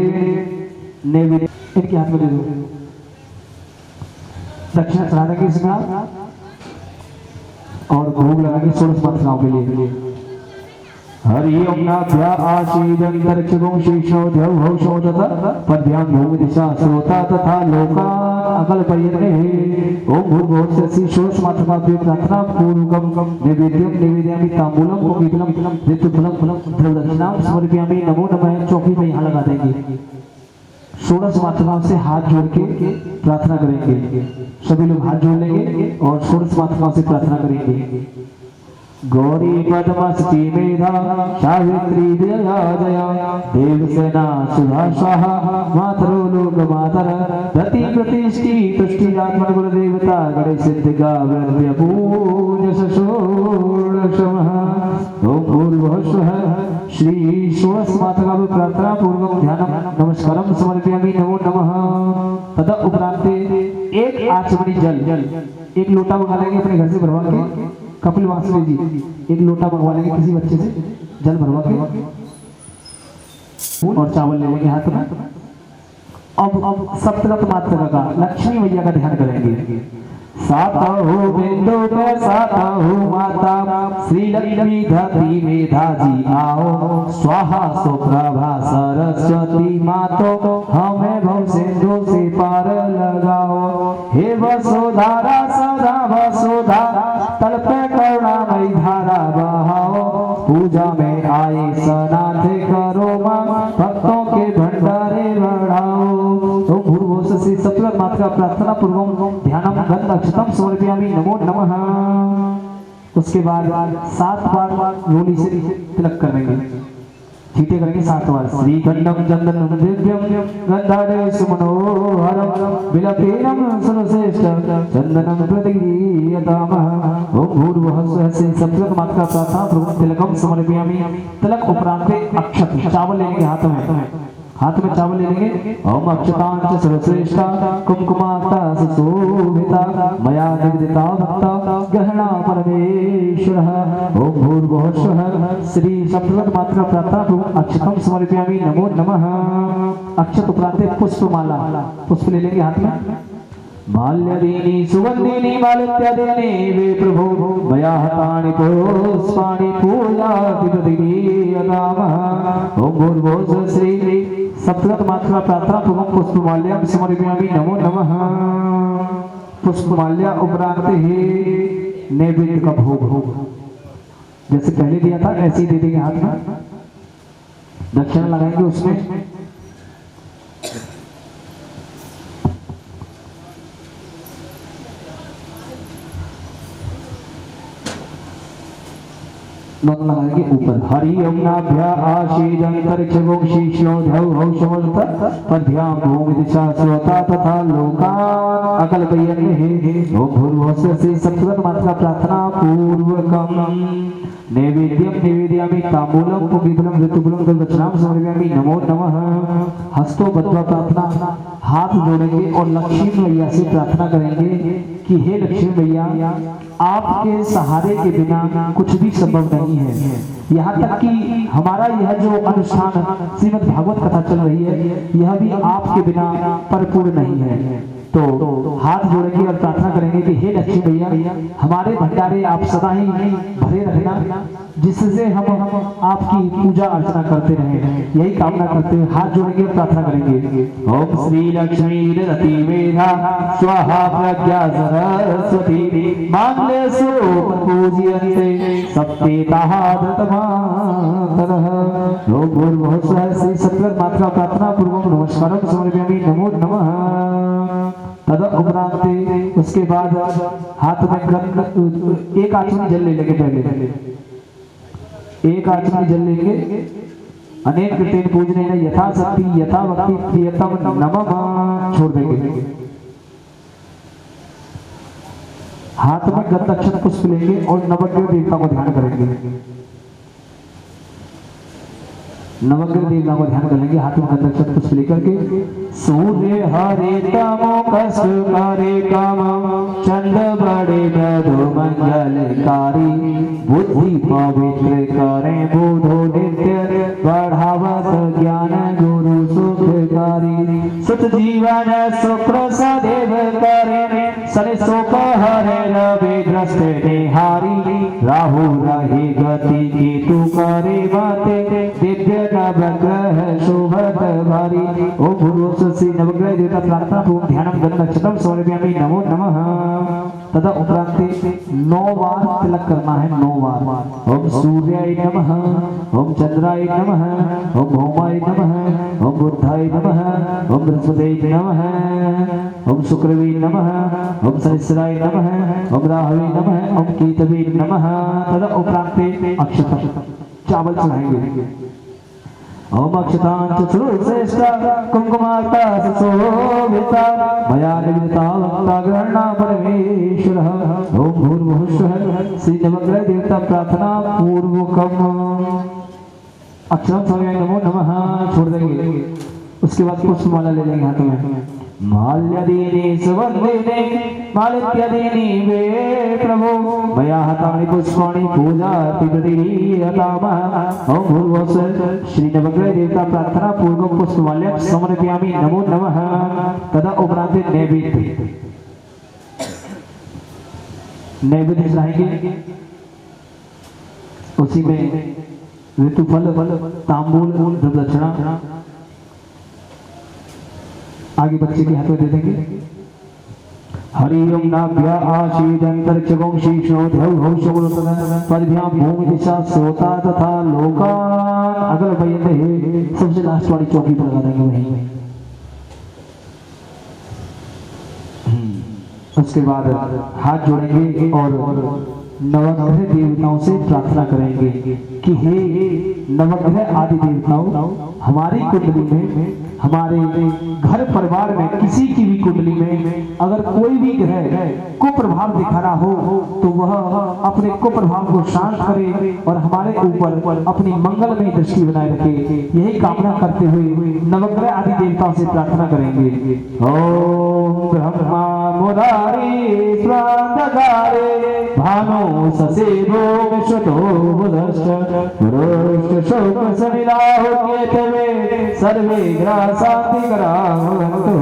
नैवेद्य इनके हाथ में दे दो। दक्षिणा चढ़ा देंगे इसमें और भोग लगाएंगे 16 मातृकाओं के लिए। हरि ओम नाभ्या आशीदंतरिक्षगुं शीर्षोध्यौ भौषो तथा पद्भ्यां भूमि दिशा श्रोता तथा लोका अकल पर्यते। ओम भूर्भुवः श्री 16 मातृकाओं की प्रार्थना पूर्वकम नैवेद्यम निवेदयामि तांबूलम उपवीतलम ऋतुफलम द्रव्यदक्षिणां समर्पयामि नमो नमः। चौकी में यहाँ लगा देंगे। 16 मातृकाओं से हाथ जोड़ के प्रार्थना करेंगे। सभी लोग हाथ जोड़ लेंगे और 16 मातृकाओं से प्रार्थना करेंगे। गौरी पद्मस्ती मेधा सावित्री विजया जया देवसेना सुधा स्वाहा मातरो लोक मातर रति प्रतिष्ठि तुष्टि आत्मन गुरु देवता गणेश सिद्धिका वैद्य पूज्य षोडशमः। ओम भूर्भुवः श्री 16 मातृका प्रार्थना पूर्वक ध्यानम नमस्कारम समर्पयामि नमो नमः। तथा उपरांत एक आचमनी जल, एक लोटा मंगा लेंगे अपने घर से भरवा के। कपिल वासुदेव जी एक लोटा मंगवा लेंगे किसी बच्चे से, जल भरवा के और चावल ले लेंगे हाथ में। अब सप्तगत मात्रा का लक्ष्मी मैया का ध्यान करेंगे। सातहु बिंदु पे सातहु माता श्री लक्ष्मी धती मेधा जी आओ, स्वाहा सुप्रभा सरस्वती मातो हमें भव सिंधु से पार लगाओ। हे वसुधारा सदा वसुधा तल पे करुणामयी धारा बहाओ, पूजा में आए सनाथ करो मां भक्तों के भंडारे बढ़ाओ। तो भूर्भुवः श्री सप्तगत मात्रा प्रार्थना पूर्वक ध्यानम गंध अक्षतम समर्पयामि नमो नमः। उसके बाद 7 बार रोली से तिलक करेंगे, छींटे करेंगे 7 बार। श्री खंडम चंदनम दिव्यम गंधाढ्य मनोहरम विलपेनम सुरश्रेष्ठ चंदनम प्रदीयतामः। ओम भूर्भुवः श्री सप्तगत मात्रा प्रार्थना पूर्वक तिलकम समर्पयामि। तिलक उपरांत अक्षत चावल लेंगे हाथ में चावल ले लेंगे। ओम अक्षतांच सर्वश्रेष्ठा कुंकुमाता सुशोभिता मया निवेदिता भक्ता ग्रहणा परमेश्वरः। ओम भूर्भुवः श्री सप्तगत मात्रा प्रार्थना पूर्वक अक्षतम समर्पयामि नमो नमः। अक्षत उपरांत पुष्पमाला, पुष्प ले लेंगे हाथ में। माल्यादीनि सुगंधिनि मालित्यादीनि वे प्रभु मया हतानि पुष्पाणि पूजाति प्रदीयतामः। ओम भूर्भुवः श्री सप्तगत मात्रा प्रार्थना पूर्वक पुष्पमाल्यां समर्पयामि नमो नमः। पुष्पमाल्या उपरांत ही नैवेद्य का भोग जैसे पहले दिया था ऐसे ही दे देंगे हाथ में, दक्षिणा लगाएंगे उसमें। लगाएंगे ऊपर। हरि ओम नाभ्या आशीज अंतरिक्ष गोक्षीशो धौ हौ समर्थ पद्भ्याम भूमि दिशा स्वता तथा लोकान अकल बयन हे ओम भूर्भुवः से सप्तगत मात्रा प्रार्थना पूर्वकम नैवेद्यम निवेदयामि तांबूलम पुष्पफलम ऋतुफलम दक्षिणाम समर्पयामि नमो नमः। हस्तो बद्ध्वा प्रार्थना, हाथ जोड़ेंगे और लक्ष्मी मैया से प्रार्थना करेंगे कि हे लक्ष्मी मैया, आपके सहारे के बिना कुछ भी संभव नहीं है। यहाँ तक कि हमारा यह जो अनुष्ठान श्रीमद् भागवत कथा चल रही है, यह भी आपके बिना परिपूर्ण नहीं है। तो हाथ जोड़ेंगे और प्रार्थना करेंगे कि हे लक्ष्मी मैया, हमारे भंडारे आप सदा ही भरे रखना, जिससे हम आपकी पूजा अर्चना करते रहें। यही कामना करते हुए हाथ जोड़ेंगे और प्रार्थना करेंगे। ओम श्री लक्ष्मी रति मेधा स्वाहा प्रज्ञा सरस्वती मांगल्येषु पूज्यन्ते सप्तेताः धृतमातरः। ओम भूर्भुवः स्वः श्री सप्तगत मात्रा प्रार्थना पूर्वक नमस्कारं समर्पयामि नमो नमः। तद उपरांत उसके बाद हाथ में एक आचमनी जल ले लेंगे, पहले एक आचमनी जल लेंगे। अनेक कृतेन पूजनेन यथा शक्ति यथा भक्ति प्रियतम नमः छोड़ देंगे। हाथ में गंध अक्षत पुष्प लेंगे और नवग्रह देवता को ध्यान करेंगे। नवग्रह देवता को ध्यान करेंगे, हाथ में गंध अक्षत पुष्प लेकर के। सूर्य हरे तमो कस करे काम चंद्र बड़े मधु मंगलकारी बुद्धि पवित्र करे बुधो नित्य बढ़ावत ज्ञान गुरु सुखकारी सुत जीवन शुक्र सदैव करे सने शोक हरे रवि दृष्टि निहारी राहु रहे गति केतु करे बाते दिव्य नवग्रह शोभत भारी। ओम भूर्भुवः श्री नवग्रह देवता प्रार्थना पूर्वक ध्यानम गंध अक्षतम समर्पयामि नमो नमः। तथा उपरांत 9 बार तिलक करना है, 9 बार। ओम सूर्याय नमः, ओम चंद्राय नमः, ओम भौमाय नमः, ओम बुधाय नमः, ओम बृहस्पतये नमः, ओम शुक्रवे नमः, ओम शनिश्चराय नमः, ओम राहवे नमः, ओम केतवे नमः। तथा उपरांत अक्षत चावल चढ़ाएंगे। ओम अक्षतां श्रेष्ठा कुंकुमार्ता सुशोभिता मया निवेदिता भक्ता गृह्णा परमेश्वरः। ओम भूर्भुवः स्वः श्री नवग्रह देवता प्रार्थना पूर्वकम अक्षरं समर्पयामि नमो नमः छोड़ देंगे। उसके बाद पुष्पमाला ले लेंगे हाथ में। माल्यादीनि सुवन्दिने मालिक्यादीनि वे प्रभो मया हतानि पुष्पाणि पूजार्ति प्रदीयतामः। ओम भूर्भुवः स्वः श्री नवग्रह देवता प्रार्थना पूर्वक पुष्पमाल्यं समर्पयामि नमो नमः। तदा उपरांत नैवेद्य चढ़ाएंगे। उसी में ऋतुफल तांबूल दक्षिणा आगे बच्चे के हाथ में दे देंगे। हरि ओम नाभ्या आशीज अंतरिक्ष गोक्षीशो धौ हौ समर्थ पद्भ्याम भूमि दिशा श्रोता तथा लोकान अगल बयन हे। सबसे लास्ट वाली चौकी पर लगा देंगे वहीं। उसके बाद हाथ जोड़ेंगे और नवग्रह देवताओं से प्रार्थना करेंगे कि हे नवग्रह आदि देवताओं, हमारी कुंडली में, हमारे घर परिवार में, किसी की भी कुंडली में अगर कोई भी ग्रह कुप्रभाव दिखा रहा हो तो वह अपने कुप्रभाव को शांत करे और हमारे ऊपर अपनी मंगलमय दृष्टि बनाए रखे। यही कामना करते हुए नवग्रह आदि देवताओं से प्रार्थना करेंगे। ओम ब्रह्मा मुरारी स्वांधकारे भानो ससेवो विश्वतो बुधश्च पुरुष शोक सनिलाहो केतवे सर्वे ग्रह शांति करावन्तु।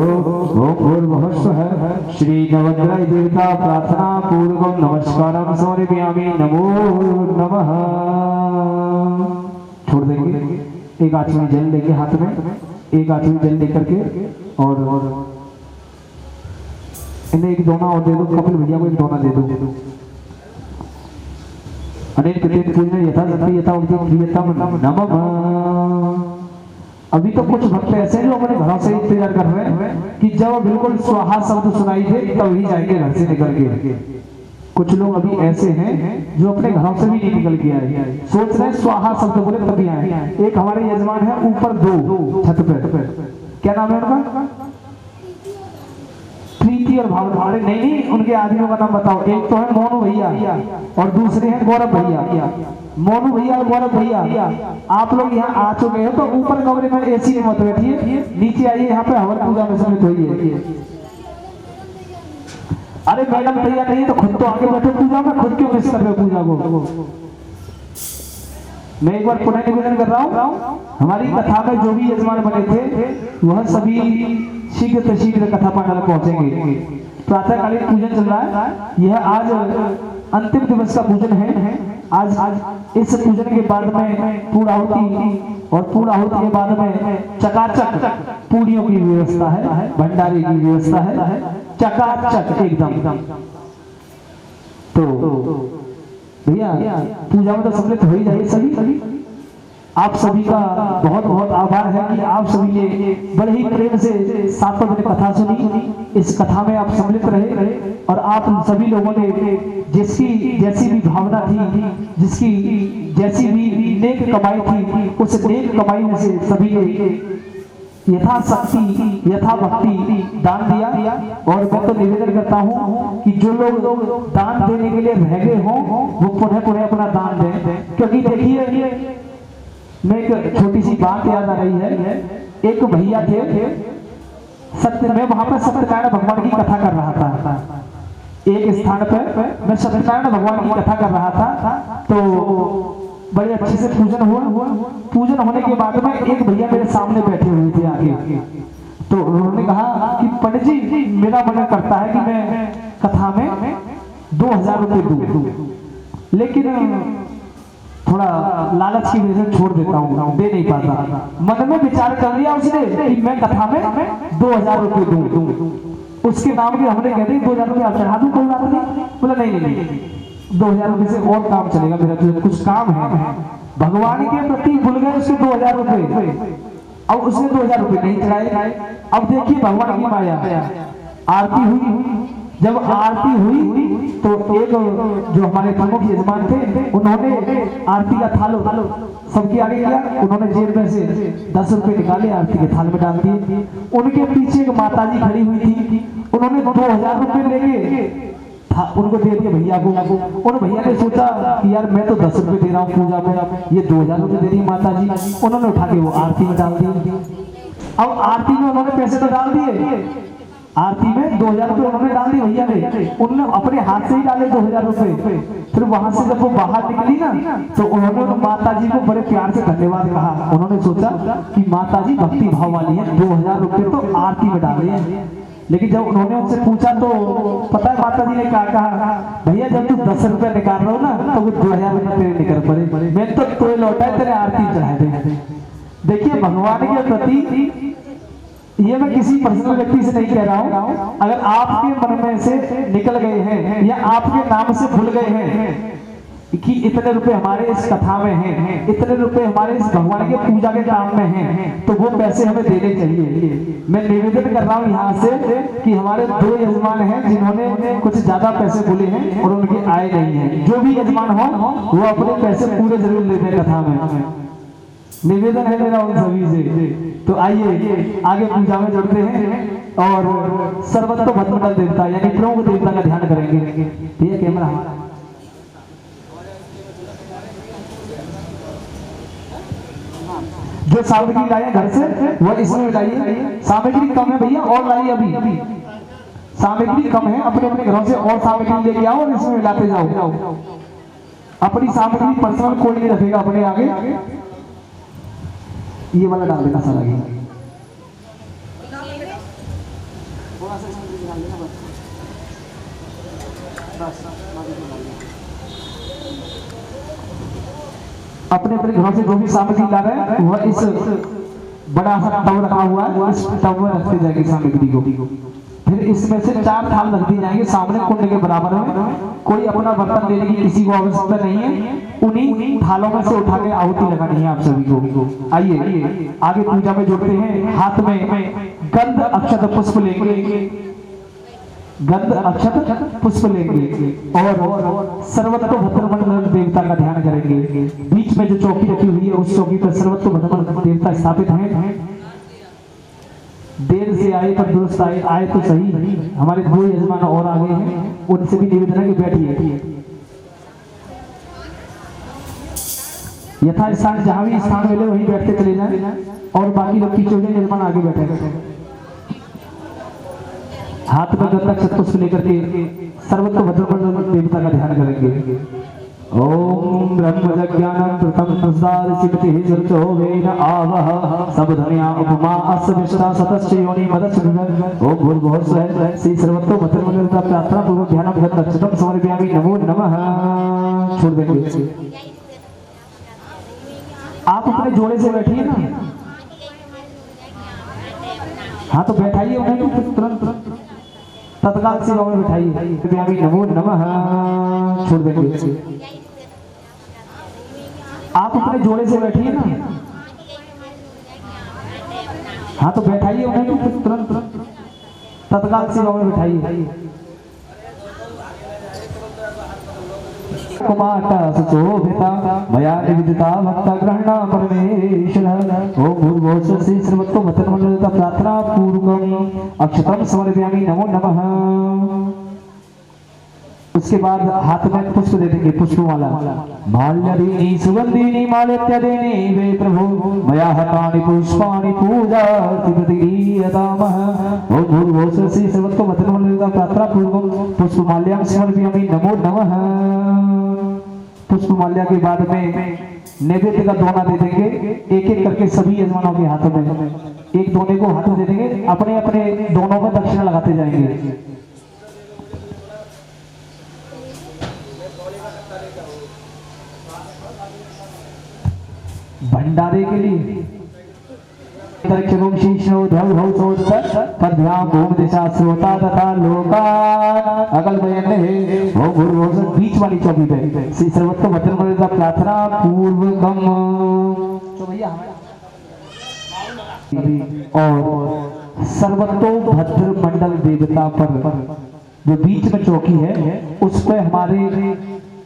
ओम भूर्भुवः स्वः श्री नवग्रह देवता प्रार्थना पूर्वक नमस्कारं समर्पयामि नमो नमः छोड़ देंगे। एक आचमनी जल लेके हाथ में, एक आचमनी जल लेकर के और इन्हें एक दोना और दे दो, कपिल भैया को एक दोना दे दो। अनेक कृत्य पूजन यथा शक्ति यथा उनकी प्रियतम नमः। अभी तो कुछ भक्त ऐसे हैं जो अपने घरों से इंतजार कर रहे हैं कि जब बिल्कुल स्वाहा शब्द सुनाई दे तब ही जाएंगे घर से निकल के। कुछ लोग अभी ऐसे हैं जो अपने घरों से भी नहीं निकल के आए, सोच रहे स्वाहा शब्द बोले तभी आए। एक हमारे यजमान है ऊपर दो छत पे, क्या नाम है उनका? प्रीति और भावना। नहीं, उनके आदमियों का नाम बताओ। एक तो है मोनू भैया और दूसरे हैं गौरव भैया। मोनू भैया और गौरव भैया, आप लोग यहाँ आ चुके हो तो ऊपर कमरे में एसी में मत बैठिए, नीचे आइए, यहाँ पे हवन पूजा में सम्मिलित होइए। अरे मैडम तैयार नहीं तो खुद तो आगे बैठो पूजा में, खुद क्यों मिस कर रहे हो पूजा को? मैं एक बार पुनः निवेदन कर रहा हूँ, हमारी कथा में जो भी यजमान बने थे वह सभी शीघ्र शीघ्र कथा पांडाल पहुंचेंगे। प्रातःकालीन पूजन चल रहा है, यह आज अंतिम दिवस का पूजन है। आज इस पूजन के बाद में पूर्णाहुति और पूर्णाहुति के बाद में चकाचक पूड़ियों की व्यवस्था है, भंडारे की व्यवस्था है, चकाचक एकदम। तो भैया पूजा में तो सम्मिलित हो ही जाइए सभी। आप सभी का बहुत बहुत आभार है कि आप सभी ने बड़े ही प्रेम से 7 दिन कथा सुनी। इस कथा में आप सम्मिलित रहे और आप सभी लोगों ने जिसकी जैसी भी भावना थी, जिसकी जैसी भी नेक कमाई थी, उस नेक कमाई में से सभी ने यथा शक्ति यथा भक्ति दान दिया। और मैं तो निवेदन करता हूँ कि जो लोग दान देने के लिए रह गए हों वो पुनः पुनः अपना दान दें, क्योंकि देखिए मैं एक छोटी सी बात याद आ रही है। एक भैया थे मैं वहां पर सत्यनारायण भगवान की कथा कर रहा था। एक स्थान पर मैं सत्यनारायण भगवान की कथा कर रहा था, तो बड़े अच्छे से पूजन हुआ। पूजन होने के बाद में एक भैया मेरे सामने बैठे हुए थे आगे, तो उन्होंने कहा कि पंडित जी मेरा मन करता है कि मैं कथा में 2000 रुपये दूं, लेकिन थोड़ा लालच की वजह से छोड़ देता हूँ, दे नहीं पाता। मन में विचार कर लिया उसने कि मैं कथा में 2000 रुपये दूं। उसके नाम के हमने कहते 2000 रुपये आप चढ़ा दूं, कोई बात नहीं। बोला नहीं 2000 रुपये से और काम चलेगा, मेरा तो कुछ काम है। भगवान के प्रति भूल गए उसके 2000 रुपये, अब उसने 2000 रुपये नहीं चढ़ाए। अब देखिए भगवान की माया, आरती हुई। जब आरती हुई तो एक जो हमारे प्रमुख यजमान थे उन्होंने आरती का थाल सबके आगे किया। उन्होंने जेब में से 10 रुपए निकाले, आरती के थाल में डाल दिए। उनके पीछे एक माताजी खड़ी हुई थी, उन्होंने 2000 रुपए लेके उनको दे दिए भैया को। उन भैया ने सोचा कि यार मैं तो 10 रुपए दे रहा हूँ पूजा में, ये 2000 रुपए दे रही माता जी। उन्होंने उठा के वो आरती में डाल दिए। अब आरती में उन्होंने पैसे तो डाल दिए, आरती में 2000 रुपये उन्होंने डाल दिए भैया ने, उन्होंने अपने हाथ से ही डाले 2000 रुपये। फिर वहां से जब वो बाहर निकली ना तो उन्होंने माता जी को बड़े प्यार से धन्यवाद कहा। उन्होंने सोचा कि माता जी भक्ति भाव वाली है, 2000 रुपये तो आरती में डाले हैं। लेकिन जब उन्होंने उनसे पूछा तो पता है माता जी ने क्या कहा? भैया जब तू 10 रुपये निकाल रहा हो ना तो वो 2000 रुपये तेरे निकल पड़े, मैं तो कोई लौटा है तेरे आरती चढ़ा दे। देखिए भगवान के प्रति ये मैं किसी पर्सनल व्यक्ति से नहीं कह रहा हूँ, अगर आपके मन में से निकल गए हैं या आपके नाम से भूल गए हैं कि इतने रुपए हमारे इस कथा में हैं, इतने रुपए हमारे इस भगवान के पूजा के काम में हैं, तो वो पैसे हमें देने चाहिए। मैं निवेदन कर रहा हूँ यहाँ से कि हमारे 2 यजमान हैं जिन्होंने कुछ ज्यादा पैसे बोले हैं और उनके आए नहीं है। जो भी यजमान हो वो अपने पैसे पूरे जरूर ले दें कथा में, निवेदन है मेरा उन सभी से। तो आइए आगे पूजा में जुड़ते हैं और सर्वत्र भद्रमंडल देवता यानी प्रमुख देवता का ध्यान करेंगे। ये कैमरा हमारा जो सामग्री लाए घर से वह इसमें लाइए। सामग्री कम है भैया और लाइए, अभी सामग्री कम है, अपने अपने घरों से और सामग्री लेके आओ और इसमें मिलाते जाओ। अपनी सामग्री पर्सनल कोई नहीं रखेगा अपने आगे। ये वाला डाल देना सारा आगे। अपने अपने घरों से जो भी सामग्री ला रहे हैं वह इस बड़ा सा टब रखा हुआ है, इस टब में रखते जाएगी सामग्री को। फिर इसमें से 4 थाल रख दी जाएंगे सामने कुंड के बराबर में। कोई अपना बर्तन लेने की किसी को आवश्यकता नहीं है, उन्हीं थालों में से उठा के आहुति लगानी है आप सभी को। आइए आगे पूजा में जुड़ते हैं। हाथ में गंध अक्षत पुष्प लेंगे, गंध अक्षत पुष्प लेंगे और सर्वतो भद्रमंडल देवता का ध्यान करेंगे। बीच में जो चौकी रखी हुई है उस चौकी पर सर्वतो भद्रमंडल देवता स्थापित हैं। देर से आए पर दुरुस्त आए तो सही। हमारे दो यजमान और आगे हैं, उनसे भी निवेदन है कि बैठिए। यथा स्थान जहां भी स्थान मिले वहीं बैठते चले जाएं और बाकी लोग पीछे हो जाए, यजमान आगे बैठे। हाथ में गंधा पुष्प लेकर के सर्वत्र भद्रमंडल देवता का ध्यान करेंगे। ओम ब्रह्मज्ञानं कृतं प्रसाद सिद्धि जरतो वेद आवह सब धन्या उपमा अस्विष्टा सतस्य योनि मदस्य ओम भूर्भुवः स्वः श्री सर्वतो भद्रमंडल का प्रार्थना पूर्वक ध्यान भक्त अक्षतम समर्पयामि। नमो नमः। छोड़ देंगे। आप अपने जोड़े से बैठिए ना। हाँ तो बैठाइए उन्हें तुरंत तत्काल सेवा में बैठाइए। नमो नमः। छोड़ देंगे। आप अपने जोड़े से बैठिए ना। हाँ तो बैठाइए उन्हें तुरंत तत्काल सेवा में बैठाइए। कुमारता मया निवेदिता भक्त ग्रहणा परमेश्वर ओम भूर्भुवः स्वः श्री सर्वतो भद्रमंडल का प्रार्थना पूर्वक अक्षतम समर्पयामि। नमो नमः। उसके बाद हाथ में पुष्प दे देंगे, पुष्पमाला। माल्यदीनि सुगंधिनी माल्यत्यदेनि वे प्रभु मया हतानि पुष्पाणि पूजार्तिप्रतिगीयतामः ओम भूर्भुवः स्वः श्री सर्वतो भद्रमंडल का प्रार्थना पूर्वक पुष्पमाल्यां समर्पयामि। नमो नमः। पुष्पमाल्या के बाद में नैवेद्य का दोना दे देंगे, एक एक करके सभी यजमानों के हाथों में। एक दोने को हाथ में दे देंगे, अपने अपने दोनों में दक्षिणा लगाते जाएंगे। भंडारे के लिए अगल बीच वाली चौकी पे श्री सर्वतो भद्रमंडल का प्रार्थना पूर्वकम। तो भैया और सर्वतो भद्रमंडल देवता पर जो बीच में चौकी है उस पर हमारे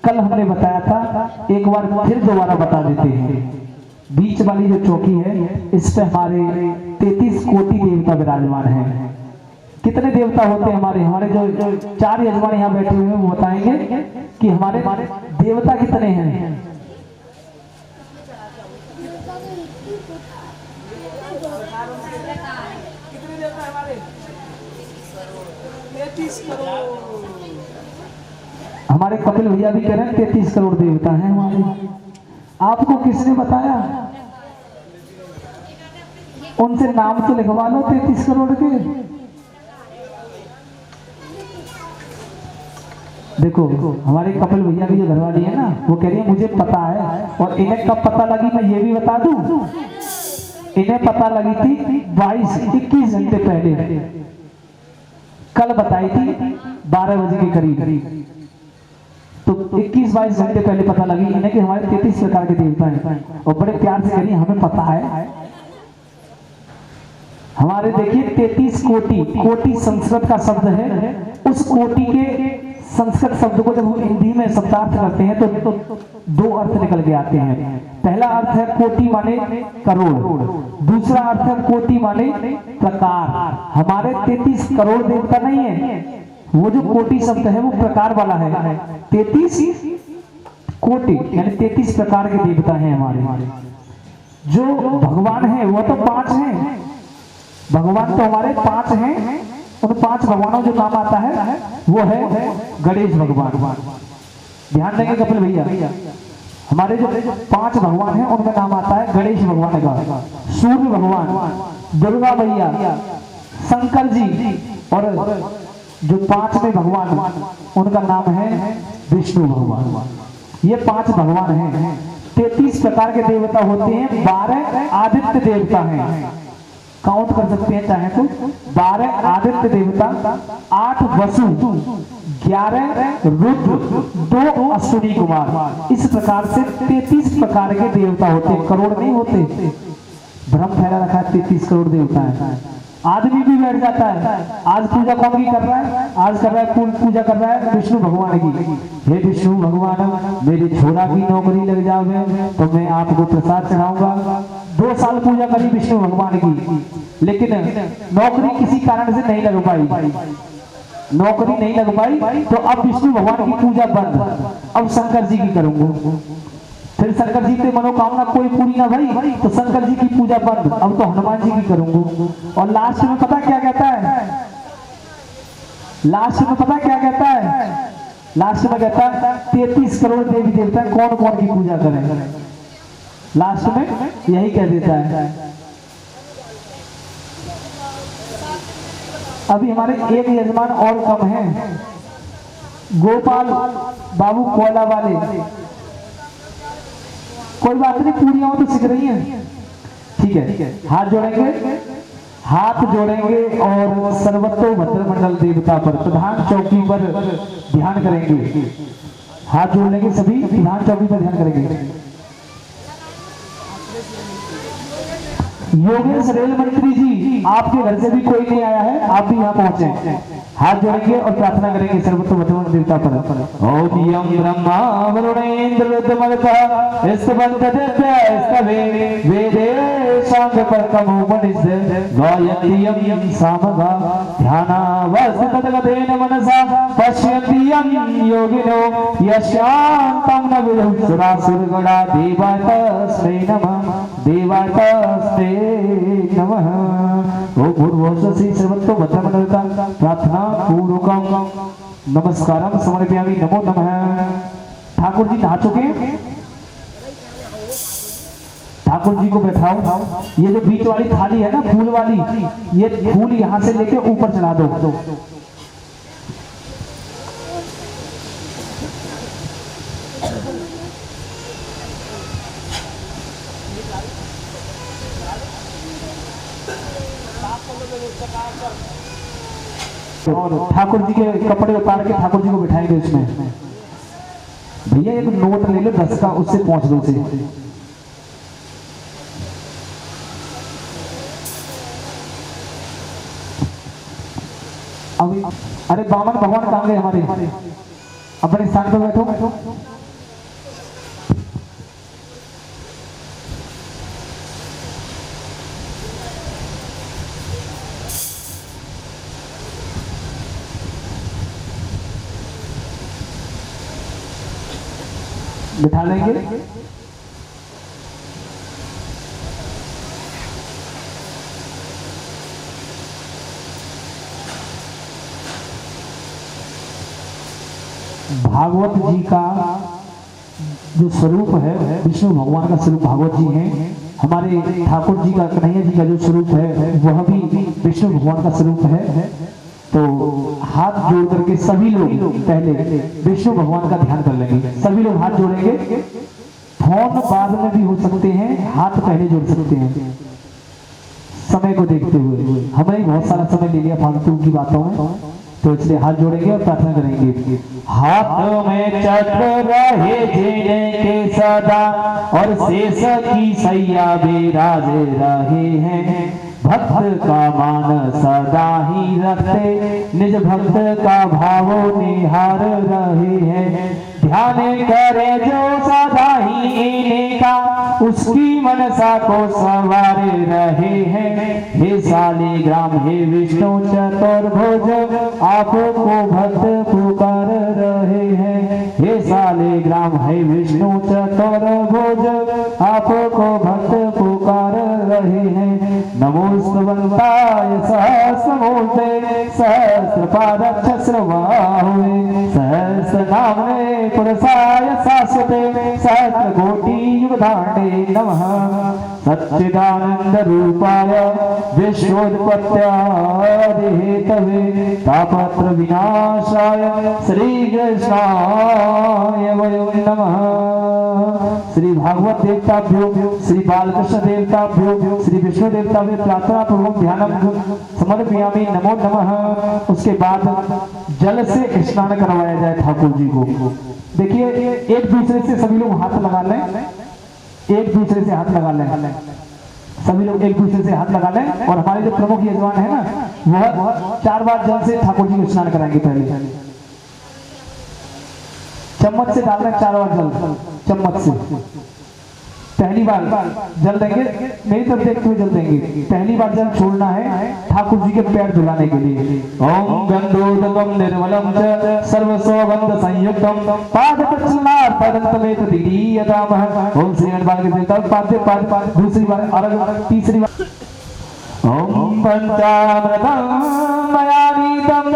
कल हमने बताया था, एक बार फिर दोबारा बता देते हैं। बीच वाली जो चौकी है इस पे हमारे 33 कोटि देवता विराजमान हैं। कितने देवता होते हैं हमारे हमारे जो 4 यजमान यहाँ बैठे हुए हैं वो बताएंगे कि हमारे देवता कितने हैं। कितने देवता है हमारे? 33 करोड़। हमारे कपिल भैया भी कह रहे हैं 33 करोड़ देवता हैं हमारे। आपको किसने बताया? उनसे नाम तो लिखवा लो 33 करोड़ के। देखो हमारे कपिल भैया की जो घरवाली है ना वो कह रही है मुझे पता है, और इन्हें कब पता लगी मैं ये भी बता दूं। इन्हें पता लगी थी 22-21 घंटे पहले, कल बताई थी 12 बजे के करीब। तो 21-22 घंटे पहले पता लगी इन्हें कि हमारे 33 प्रकार के देवता हैं, और बड़े प्यार से कह हमें पता है। हमारे देखिए 33 कोटि, कोटि संस्कृत का शब्द है। उस कोटि के संस्कृत शब्द को जब हम हिंदी में शब्दार्थ करते हैं तो 2 अर्थ निकल के आते हैं। पहला अर्थ है कोटि माने करोड़, दूसरा अर्थ है कोटि माने प्रकार। हमारे 33 करोड़ देवता नहीं है, वो जो कोटि शब्द है वो प्रकार वाला है। 33 कोटि यानी 33 प्रकार के देवता हैं हमारे। जो भगवान है वो तो 5 हैं। भगवान तो हमारे 5 हैं। उन 5 भगवानों जो नाम आता है वो है गणेश भगवान। ध्यान देंगे कपिल भैया, हमारे जो 5 भगवान हैं उनमें नाम आता है गणेश भगवान का, सूर्य भगवान, दुर्गा मैया, शंकर जी, और जो 5वें भगवान उनका नाम है विष्णु भगवान। ये 5 भगवान हैं। 33 प्रकार के देवता होते हैं, 12 आदित्य देवता हैं। काउंट कर सकते हैं चाहे तो। 12 आदित्य देवता, 8 वसु, 11 रुद्र, 2 अश्विनी कुमार। इस प्रकार से 33 प्रकार के देवता होते हैं, करोड़ नहीं होते। भ्रम फैला रखा है 33 करोड़ देवता है। आदमी भी बैठ जाता है। आज पूजा कौन की कर रहा है? आज कर रहा है, पूजा कर रहा है विष्णु भगवान की। हे विष्णु भगवान, मेरी छोरा की नौकरी लग जावे तो मैं आपको प्रसाद चढ़ाऊंगा। 2 साल पूजा करी विष्णु भगवान की, लेकिन नौकरी किसी कारण से नहीं लग पाई, नौकरी नहीं लग पाई, तो अब विष्णु भगवान की पूजा बंद। अब शंकर जी की करूंगा। फिर शंकर जी की मनोकामना कोई पूरी ना भई, तो शंकर जी की पूजा बंद, अब तो हनुमान जी की करूंगा। और लास्ट में पता क्या कहता है? लास्ट में पता क्या कहता है? लास्ट में कहता है 33 करोड़ देवी देवता कौन कौन की पूजा करें। लास्ट में यही कह देता है। अभी हमारे एक यजमान और कम है, गोपाल बाबू कोयला वाले। कोई बात नहीं, पूरियां तो सीख रही हैं, ठीक है। हाथ जोड़ेंगे, हाथ जोड़ेंगे और सर्वतो भद्र मंडल देवता पर प्रधान चौकी पर ध्यान करेंगे। हाथ जोड़ लेंगे सभी, प्रधान चौकी पर ध्यान करेंगे। योगेश रेल मंत्री जी, आपके घर से भी कोई नहीं आया है, आप भी यहाँ पहुंचे। हाथ जोड़ेंगे और प्रार्थना करेंगे सर्वतो भगवान देवता पर। ओम यम ब्रह्मा वरुणेन्द्र रुद्रमरुतः स्तवन्तदेव्यस्तवे वेदे सांगपर्कमुपनिषद गायन्ति यं सामगा ध्यानावस्थितगतेन मनसा पश्यन्ति यं योगिनो यस्यान्तं न विदुः सुरासुरगणा देवाय तस्मै नमः, देवाय तस्मै नमः। ओम भूर्भुवः श्री सर्वतो भद्रमण्डलता प्रार्थना पूर्वकम नमस्कारम समर्पयामि। नमो नमः। ठाकुर जी नहा चुके हैं, ठाकुर जी को बैठाओ। ये जो बीच वाली थाली है ना फूल वाली, ये फूल यहाँ से लेके ऊपर चढ़ा दो। और ठाकुर जी के कपड़े उतार के ठाकुर जी को बिठाएंगे उसमें। भैया एक नोट ले लो 10 का, उससे पहुंच दो उसे। अभी अरे बामन भगवान कहाँ गए हमारे? अपने स्थान पर बैठो। बिठा लेंगे। भागवत जी का जो स्वरूप है, विष्णु भगवान का स्वरूप भागवत जी हैं। हमारे ठाकुर जी का, कन्हैया जी का जो स्वरूप है वह भी विष्णु भगवान का स्वरूप है। तो हाथ जोड़ करके सभी लोग पहले विष्णु भगवान का ध्यान कर लेंगे। सभी लोग हाथ जोड़ेंगे। फोन बाद में भी हो सकते हैं, हाथ पहले जोड़ सकते हैं समय को देखते हुए। हमने बहुत सारा समय ले लिया फालतू की बातों में, तो इसलिए हाथ जोड़ेंगे और प्रार्थना करेंगे। हाथ में चक्र रहे जीने के सदा, और शेष की सैया बिराज रहे हैं। भक्त का मान सदा ही रखते, निज भक्त का भाव निहार रहे हैं। ध्यान करे जो सदा ही इनका, उसकी मनसा को संवारे रहे हैं। हे शालिग्राम हे विष्णु चतुर्भुज, आपको भक्त पुकार रहे हैं। हे शालिग्राम हे विष्णु चतुर्भुज, आपको भक्त पुकार रहे हैं। नमोस्तवंताय सहस्रमूर्ते, सहस्रपादच्छस्रबाहुवे, सहस्रनाम्ने पुरुषाय शाश्वते, सहस्रकोटि युगधारणे नमः। सच्चिदानंद रूपाय विश्वोत्पत्त्यादि हेतवे, तापत्र विनाशाय श्री कृष्णाय वयं नमः। श्री भागवत देवताभ्यो श्री बालकृष्ण देवताभ्यो श्री विष्णु देवताभ्यो प्रार्थना पूर्वक ध्यान समर्पयामि नमो नमः। उसके बाद जल से स्नान करवाया जाए ठाकुर जी को। देखिए एक दूसरे से सभी लोग हाथ लगा लें, एक दूसरे से हाथ लगा लें, सभी लोग एक दूसरे से हाथ लगा लें। और हमारे जो प्रमुख यजमान है ना वह 4 बार जल से ठाकुर जी को स्नान कराएंगे। पहले चम्मच से डालना है 4 बार जल, चम्मच से पहली बार जल देंगे, मेरी तरफ देखते हुए जल देंगे। पहली बार जल छोड़ना है ठाकुर जी के पैर धुलाने के लिए। ओम गंधोदकम निर्मलम च सर्वसौगंध संयुक्तम पाद प्रक्षालनात् पदंतमेत दीयतामः। ओम श्री हनुमान के देवता पाद दूसरी बार और तीसरी बार ओम पंचामृतम मयानीतम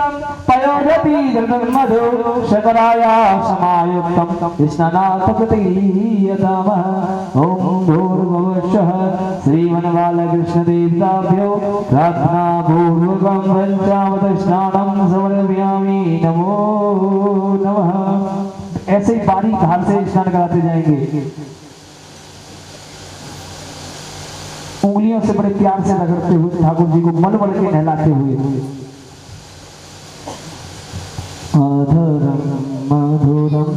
पयोधति जलम मधु शकराया समायुक्तम स्नानात् प्रतीयतामः। ओम भूर्भुवस्सुः श्रीमन्बालकृष्ण देवताभ्यो प्रार्थना पूर्वकं पंचामृत स्नानं समर्पयामि नमो नमः। ऐसे ही बारीक हाथ से स्नान कराते जाएंगे, उंगलियों से बड़े प्यार से रगड़ते हुए ठाकुर जी को मन बढ़ के नहलाते हुए। अधरम मधुरम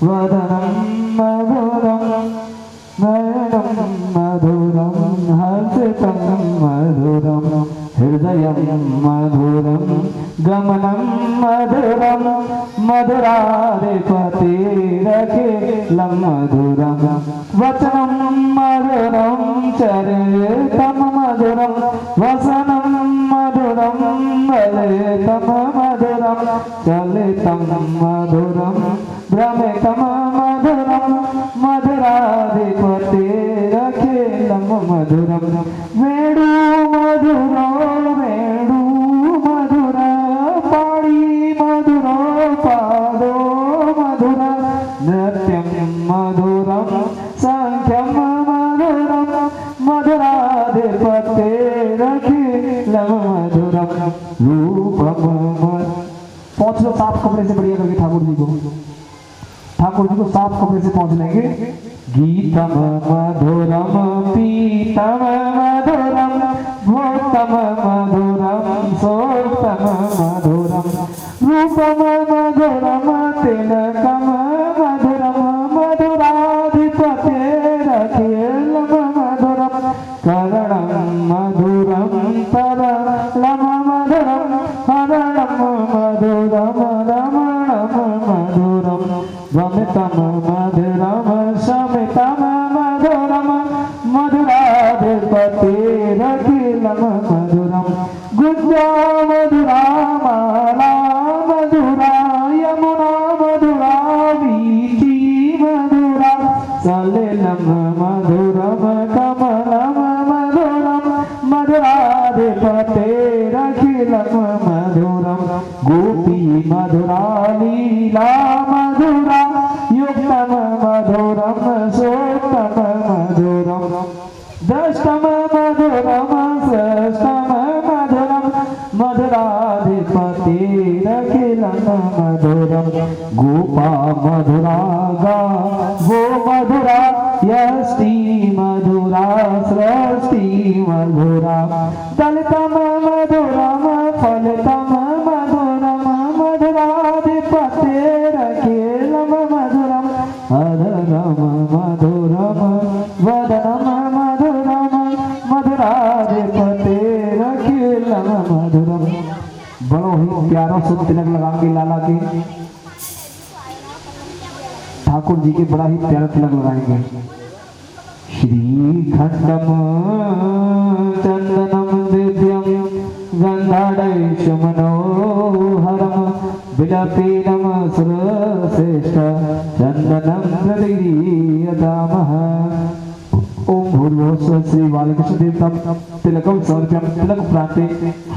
वदनम मधुरम नयनम मधुरम हर्षितं मधुरम हृदयं मधुरम गमनं मधुरम मधुराधिपतिरखिलं मधुरम वचनं मधुरं चरितं मधुरं वसनं मधुरं ललितं मधुरं चलितं मधुरं भ्रमितं मधुरं मधुराधिपतिरखिलं मधुरं वेणु मधुरो वेणु मधुरा पाणी मधुरो पादो मधुरा नृत्यं मधुरं संख्यं मधुरं मधुराधिपतिरखिलं मधुरं रूपम। पहुंच लो साफ कपड़े से बढ़िया करके ठाकुर जी को साफ कपड़े से पहुंच लेंगे। गीतम मधुरम पीतम मधुरम भोतम मधुरम सोतम मधुरम रूपम मधुरम तिलकम मधुरम मधुराधिपतिरखिलं मधुरम करणं मधुरम तरलं मधुरम हरणं मधुरम रमणं मधुरम वमितं मधुरम शमितं मधुरम मधुराधिपतिरखिलं मधुरम गुज्जा मधुरा माला मधुरा यमुना मधुरा वीथी मधुरा सलिलं मधुरम कमलं मधुरम मधुराधिपतिरखिलं मधुरम गोपी मधुरा लीला मधुरा युक्तम मधुरम सोत्तम मधुरम दष्टम मधुरम श्रेष्ठम मधुरम मधुराधिपतिरखिलं मधुरम गोपा मधुरा गा वो मधुरा यष्टि मधुरा सृष्टि मधुरा दलितम मधुरम फलितम मधुरम मधुराधिपतिरखिलं मधुरम अधरम मधुरम वदनम मधुरम मधुराधिपतिरखिलं मधुरम। बड़ो ही प्यारों से तिलक लगाएंगे लाला के, ठाकुर जी के बड़ा ही प्यारा तिलक लगाएंगे। श्रीखंडम चंदनम दिव्यम गंधाढ़ मनोहरम विलपीनम सुरश्रेष्ठ चंदनम प्रदीयतामः। ओम भूर्भुवस्सुः श्री बालकृष्ण देवता तिलकम समर्पयामि। तिलक प्राप्ते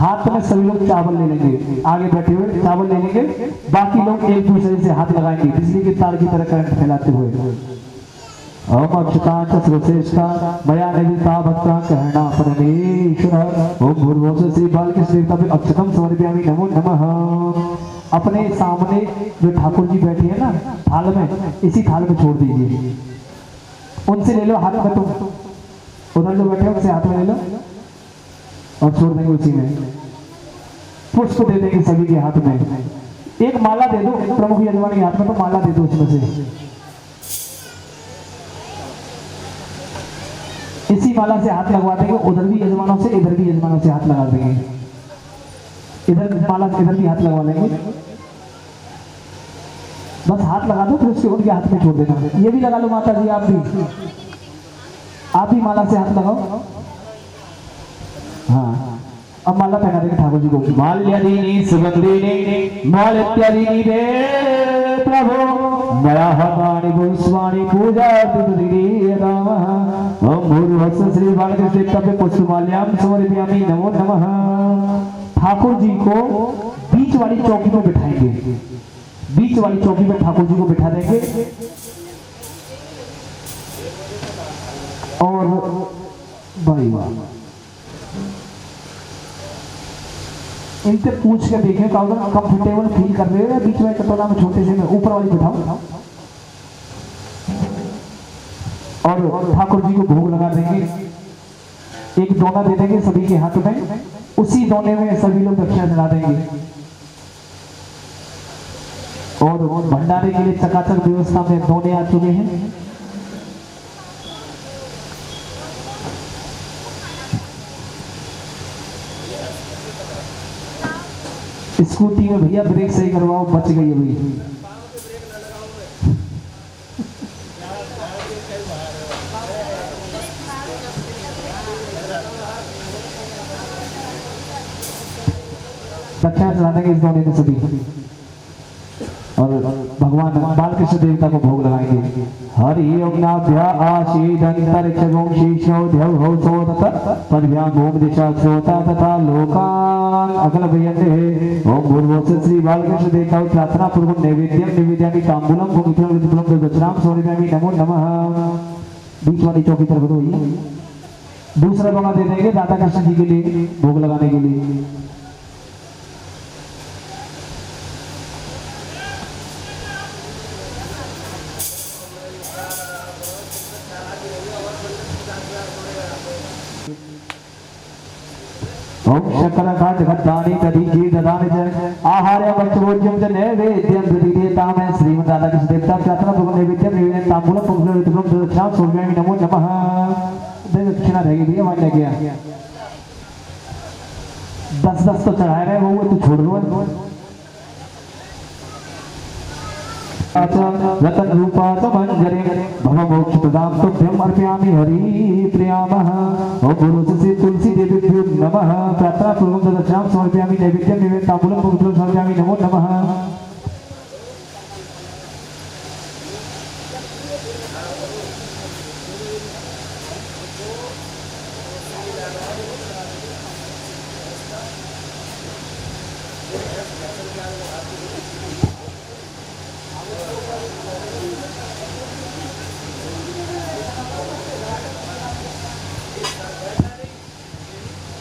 हाथ में सभी लोग चावल ले लेंगे, आगे बैठे हुए चावल ले लेंगे, बाकी लोग एक दूसरे से हाथ लगाएंगे बिजली के तार की तरह करंट फैलाते हुए। ओम अक्षतांच श्रेष्ठा मया निविता भक्ता कहना परमेश्वर। ओम भूर्भुवस्सुः श्री बालकृष्ण देवता पे अक्षतम समर्पयामि नमो नमः। अपने सामने जो ठाकुर जी बैठे हैं ना थाल में, इसी थाल में छोड़ दीजिए। उनसे ले लो हाथ में, तुम उधर जो बैठे उनसे हाथ में ले लो और छोड़ देंगे उसी में। पुष्प दे देंगे सभी के हाथ में। एक माला दे दो प्रमुख यजमान के हाथ में, तो माला दे दो उसमें से। इसी माला से हाथ लगवा देंगे, उधर भी यजमानों से इधर भी यजमानों से हाथ लगा देंगे। इधर माला इधर भी हाथ लगवा लेंगे, बस हाथ लगा दो, फिर उसके उनके हाथ में छोड़ देना। ये भी लगा लो माता जी, आप भी माला से हाथ लगाओ। हाँ, अब माला पहना देंगे ठाकुर जी को। माल्यादीनी सुगंधिनी मालित्यादीनी दे प्रभु मया हतानि भूस्वानि पूजा तुदीनि नमः। ओम भूर्भुवस्सुः श्री बालकृष्ण तपे पुष्पमाल्यां समर्पयामि नमो नमः। ठाकुर जी को बीच वाली चौकी पर बिठाएंगे, बीच वाली चौकी पर ठाकुर जी को बिठा देंगे और भाई इनसे पूछ के देखें कंफर्टेबल फील कर रहे हो, बीच में कटोरा में छोटे से में ऊपर वाली बिठाओ और ठाकुर जी को भोग लगा देंगे। एक दोना दे देंगे सभी के हाथ में, उसी दोने में सभी लोग दक्षिणा चढ़ा देंगे और भंडारे के लिए चकाचक व्यवस्था में दोने आ चुके हैं। स्कूटी में भैया ब्रेक सही करवाओ, बच गई है भैया। दक्षिणा चढ़ा देंगे इस दोने में सभी और भगवान बालकृष्ण देवता को भोग लगाएंगे। हरि ओम नाभ्या दिशा श्रोता तथा लोकान अगल भयन्ते। ओम भूर्भुवस्सुः श्री बालकृष्ण देवता प्रार्थना पूर्वक नैवेद्यम निवेदयामि तांबूलम भोगित्रम दक्षिणाम समर्पयामि नमो नमः। बीच वाली चौकी तरफ दो। दूसरा बना दे देंगे दादा कृष्ण जी के लिए भोग लगाने के लिए। ओम शंकरघाट घट्टानि दधीचि ददानि च आहार्य वच्चभोज्यं च नैवेद्यं दधिदेता में श्रीमद् राधा कृष्ण देवता प्रार्थना पूर्वक नैवेद्यम निवेदन तांबूलम पुष्पम दक्षिणां समर्पयामि नमो नमः। दक्षिणा रहेगी भैया, मान गया 10-10 तो चढ़ाए रहे वो तू छोड़ दो। रतन रूपा मंजरे भव मोक्ष प्रदाम तुभ्यम अर्पयामि हरि प्रियामः। ओम गुरु से तुलसी देवीभ्यो नमः। प्रार्थना पूर्वक दक्षिणां समर्पयामि नैवेद्यं निवेदयामि तांबूलं पुष्पं समर्पयामि नमो नमः।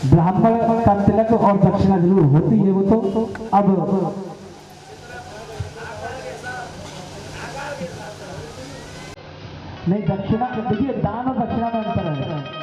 ब्राह्मण का तिलक और दक्षिणा जरूर होती है, वो तो अब नहीं। दक्षिणा देखिए, दान और दक्षिणा में अंतर है।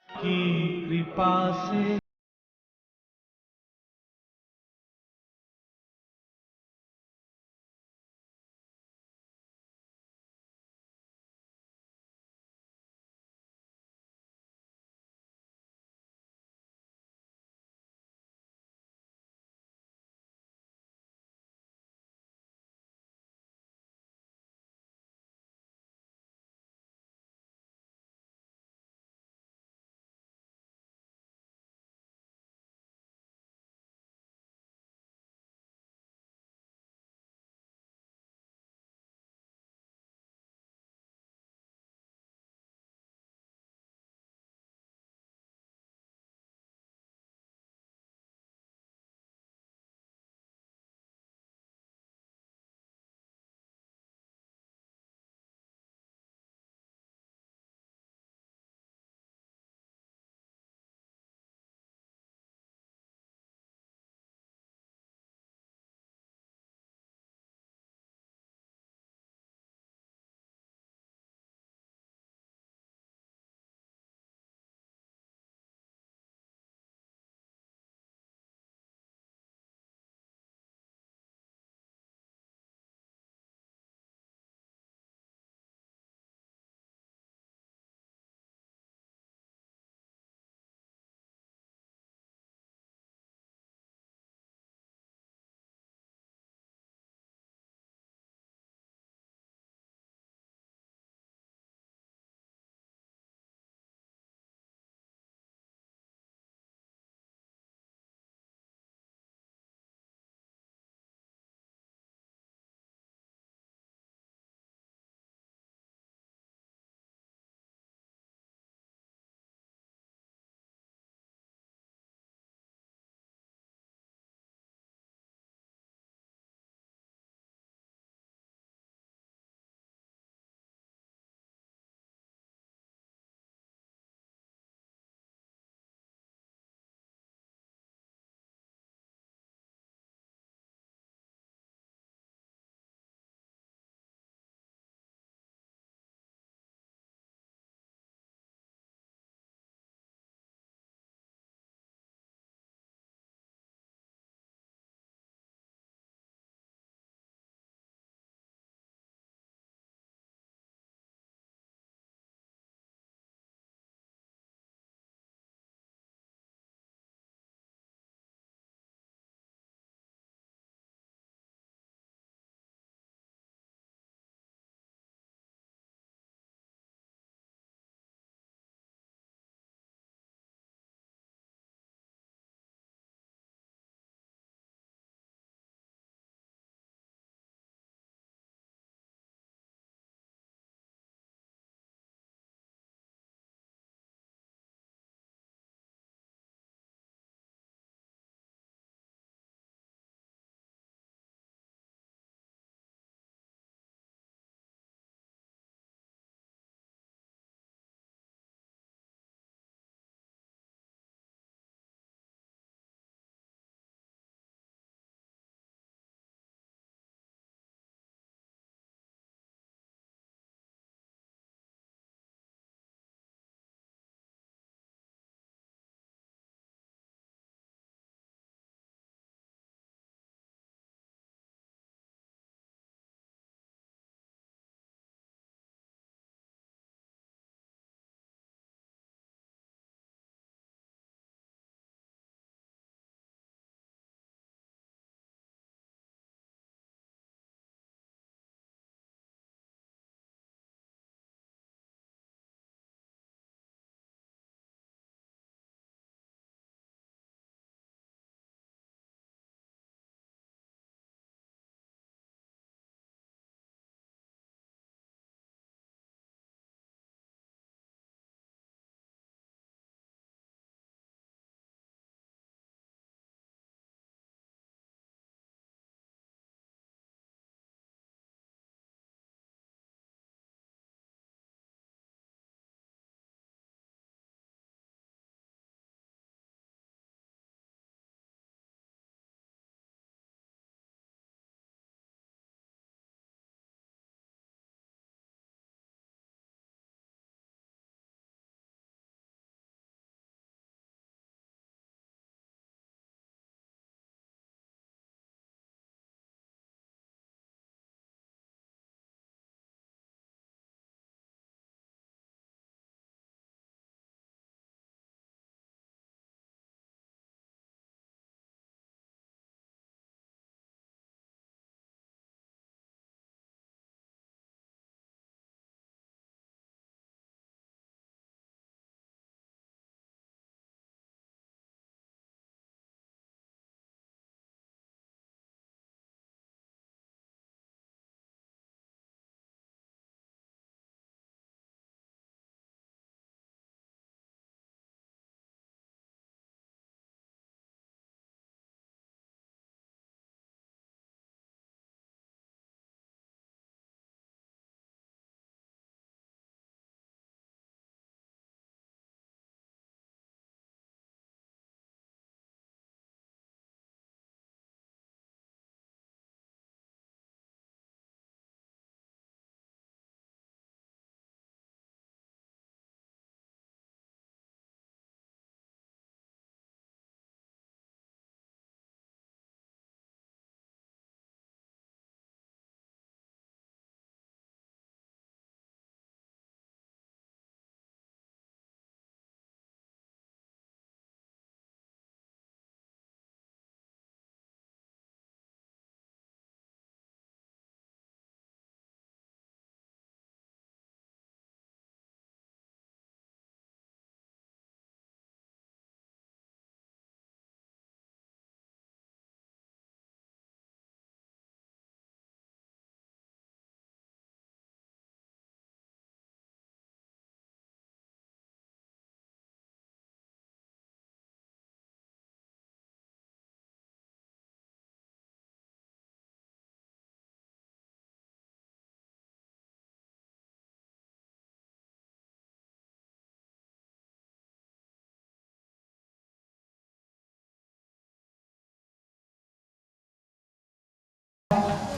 की कृपा से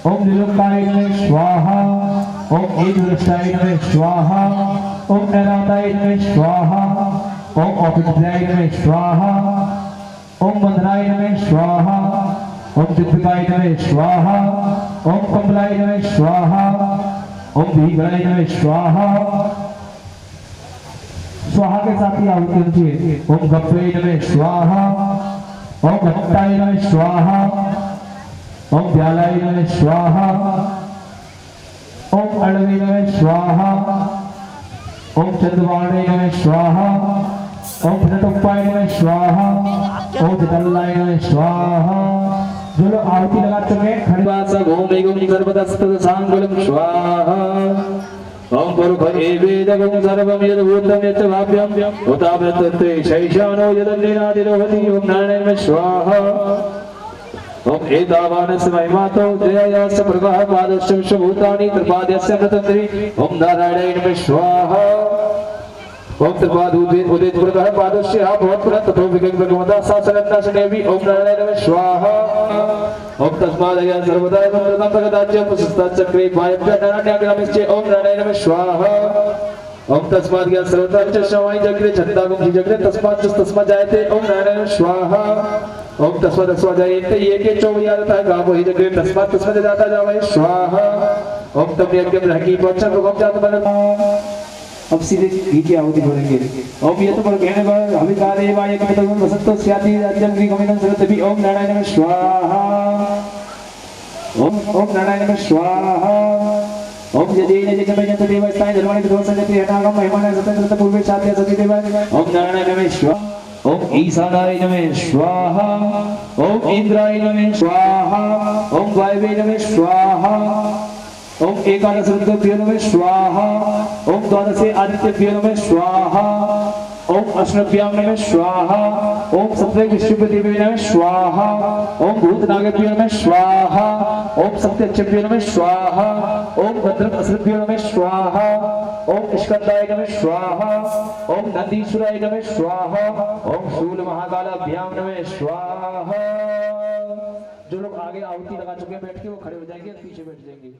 ओम निरुक्ताय नमः स्वाहा, ओम एकदृष्टाय नमः स्वाहा, ओम नैराताय नमः स्वाहा, ओम औपचारिकाय नमः स्वाहा, ओम बंधनाय नमः स्वाहा, ओम चित्तकाय नमः स्वाहा, ओम कमलाय नमः स्वाहा, ओम भीगणाय नमः स्वाहा। स्वाहा के साथ ही आहुति होती। ओम गप्पे नमः स्वाहा, ओम घंटाय नमः स्वाहा, ओम व्यालाय नमः स्वाहा, ओम अड़वे नमः स्वाहा, ओम चंद्रवाणे नमः स्वाहा, ओम फटुप्पाय नमः स्वाहा, ओम जटल्लाय नमः स्वाहा। जो लोग आहुति लगा चुके हैं खड़वास ओम एगम गर्भदस्तद सांगुलम स्वाहा, ओम पुरुष एवेदगम सर्वम यद्भूतम यत् भाव्यम उताव्रतते शैशानो यदन्निनादिरोहति। ओम नारायण नमः स्वाहा, ओम एतावानस्य महिमातो जयायास्य प्रभः पादस्य विश्वभूतानि त्रिपादस्य अमृतंद्री। ओम नारायणाय नमः स्वाहा, ओम त्रिपादुदे उदित प्रभः पादस्य भवत्पुरः ततो विगत भगवता सासनन्नाशनेवि। ओम नारायणाय नमः स्वाहा, ओम तस्मादया सर्वदा मंत्रतं भगदाच्य पुस्तचक्रे वायव्य नारायणाग्रामस्य। ओम नारायणाय नमः स्वाहा, ओम तस्मादया सर्वदा च शवाय जग्रे छन्दागुं जग्रे तस्मात् तस्मात् जायते। ओम नारायणाय नमः स्वाहा, ओम तस्मात् जायते ये के चौयादता गावो हि जग्रे तस्मात् तस्मात् जाता जावै स्वाहा। ओम तम यज्ञं रहकी वचन रुगम जात बलता। अब सीधे घी की आहुति बोलेंगे। ओम ये तो पर कहने पर अभिकारे वाय कमितगुण वसंतो स्याति राज्यं की गमिनं सरतभि। ओम नारायण नमः स्वाहा, ओम नारायण नमः स्वाहा, ओम यजेन जगमयन्त देवस्ताय धर्माणि दोषजति हनागम महिमाना सतत पूर्वे साध्य सति देवाय। ओम नारायण नमः स्वाहा, ओम ईशानाय नमः स्वाहा, ओम इंद्राय नमः स्वाहा, ओम वायवे नमः स्वाहा, ओम एकादश रुद्रभ्यो नमः स्वाहा, ओम द्वादशे आदित्यभ्यो नमः स्वाहा, ओम अष्टभ्याम नमः स्वाहा, ओम सप्तै विष्णुपतिभ्यो नमः स्वाहा, ओम भूतनागभ्यो नमः स्वाहा, ओम सप्तचभ्यो नमः स्वाहा, ओम भद्रमसृभ्यो नमः स्वाहा, ओम स्कंदाय नमः स्वाहा, ओम नंदीश्वराय नमः स्वाहा, ओम शूल महाकालाभ्याम नमः स्वाहा। जो लोग आगे आहुति लगा चुके हैं बैठ के वो खड़े हो जाएंगे, पीछे बैठ जाएंगे।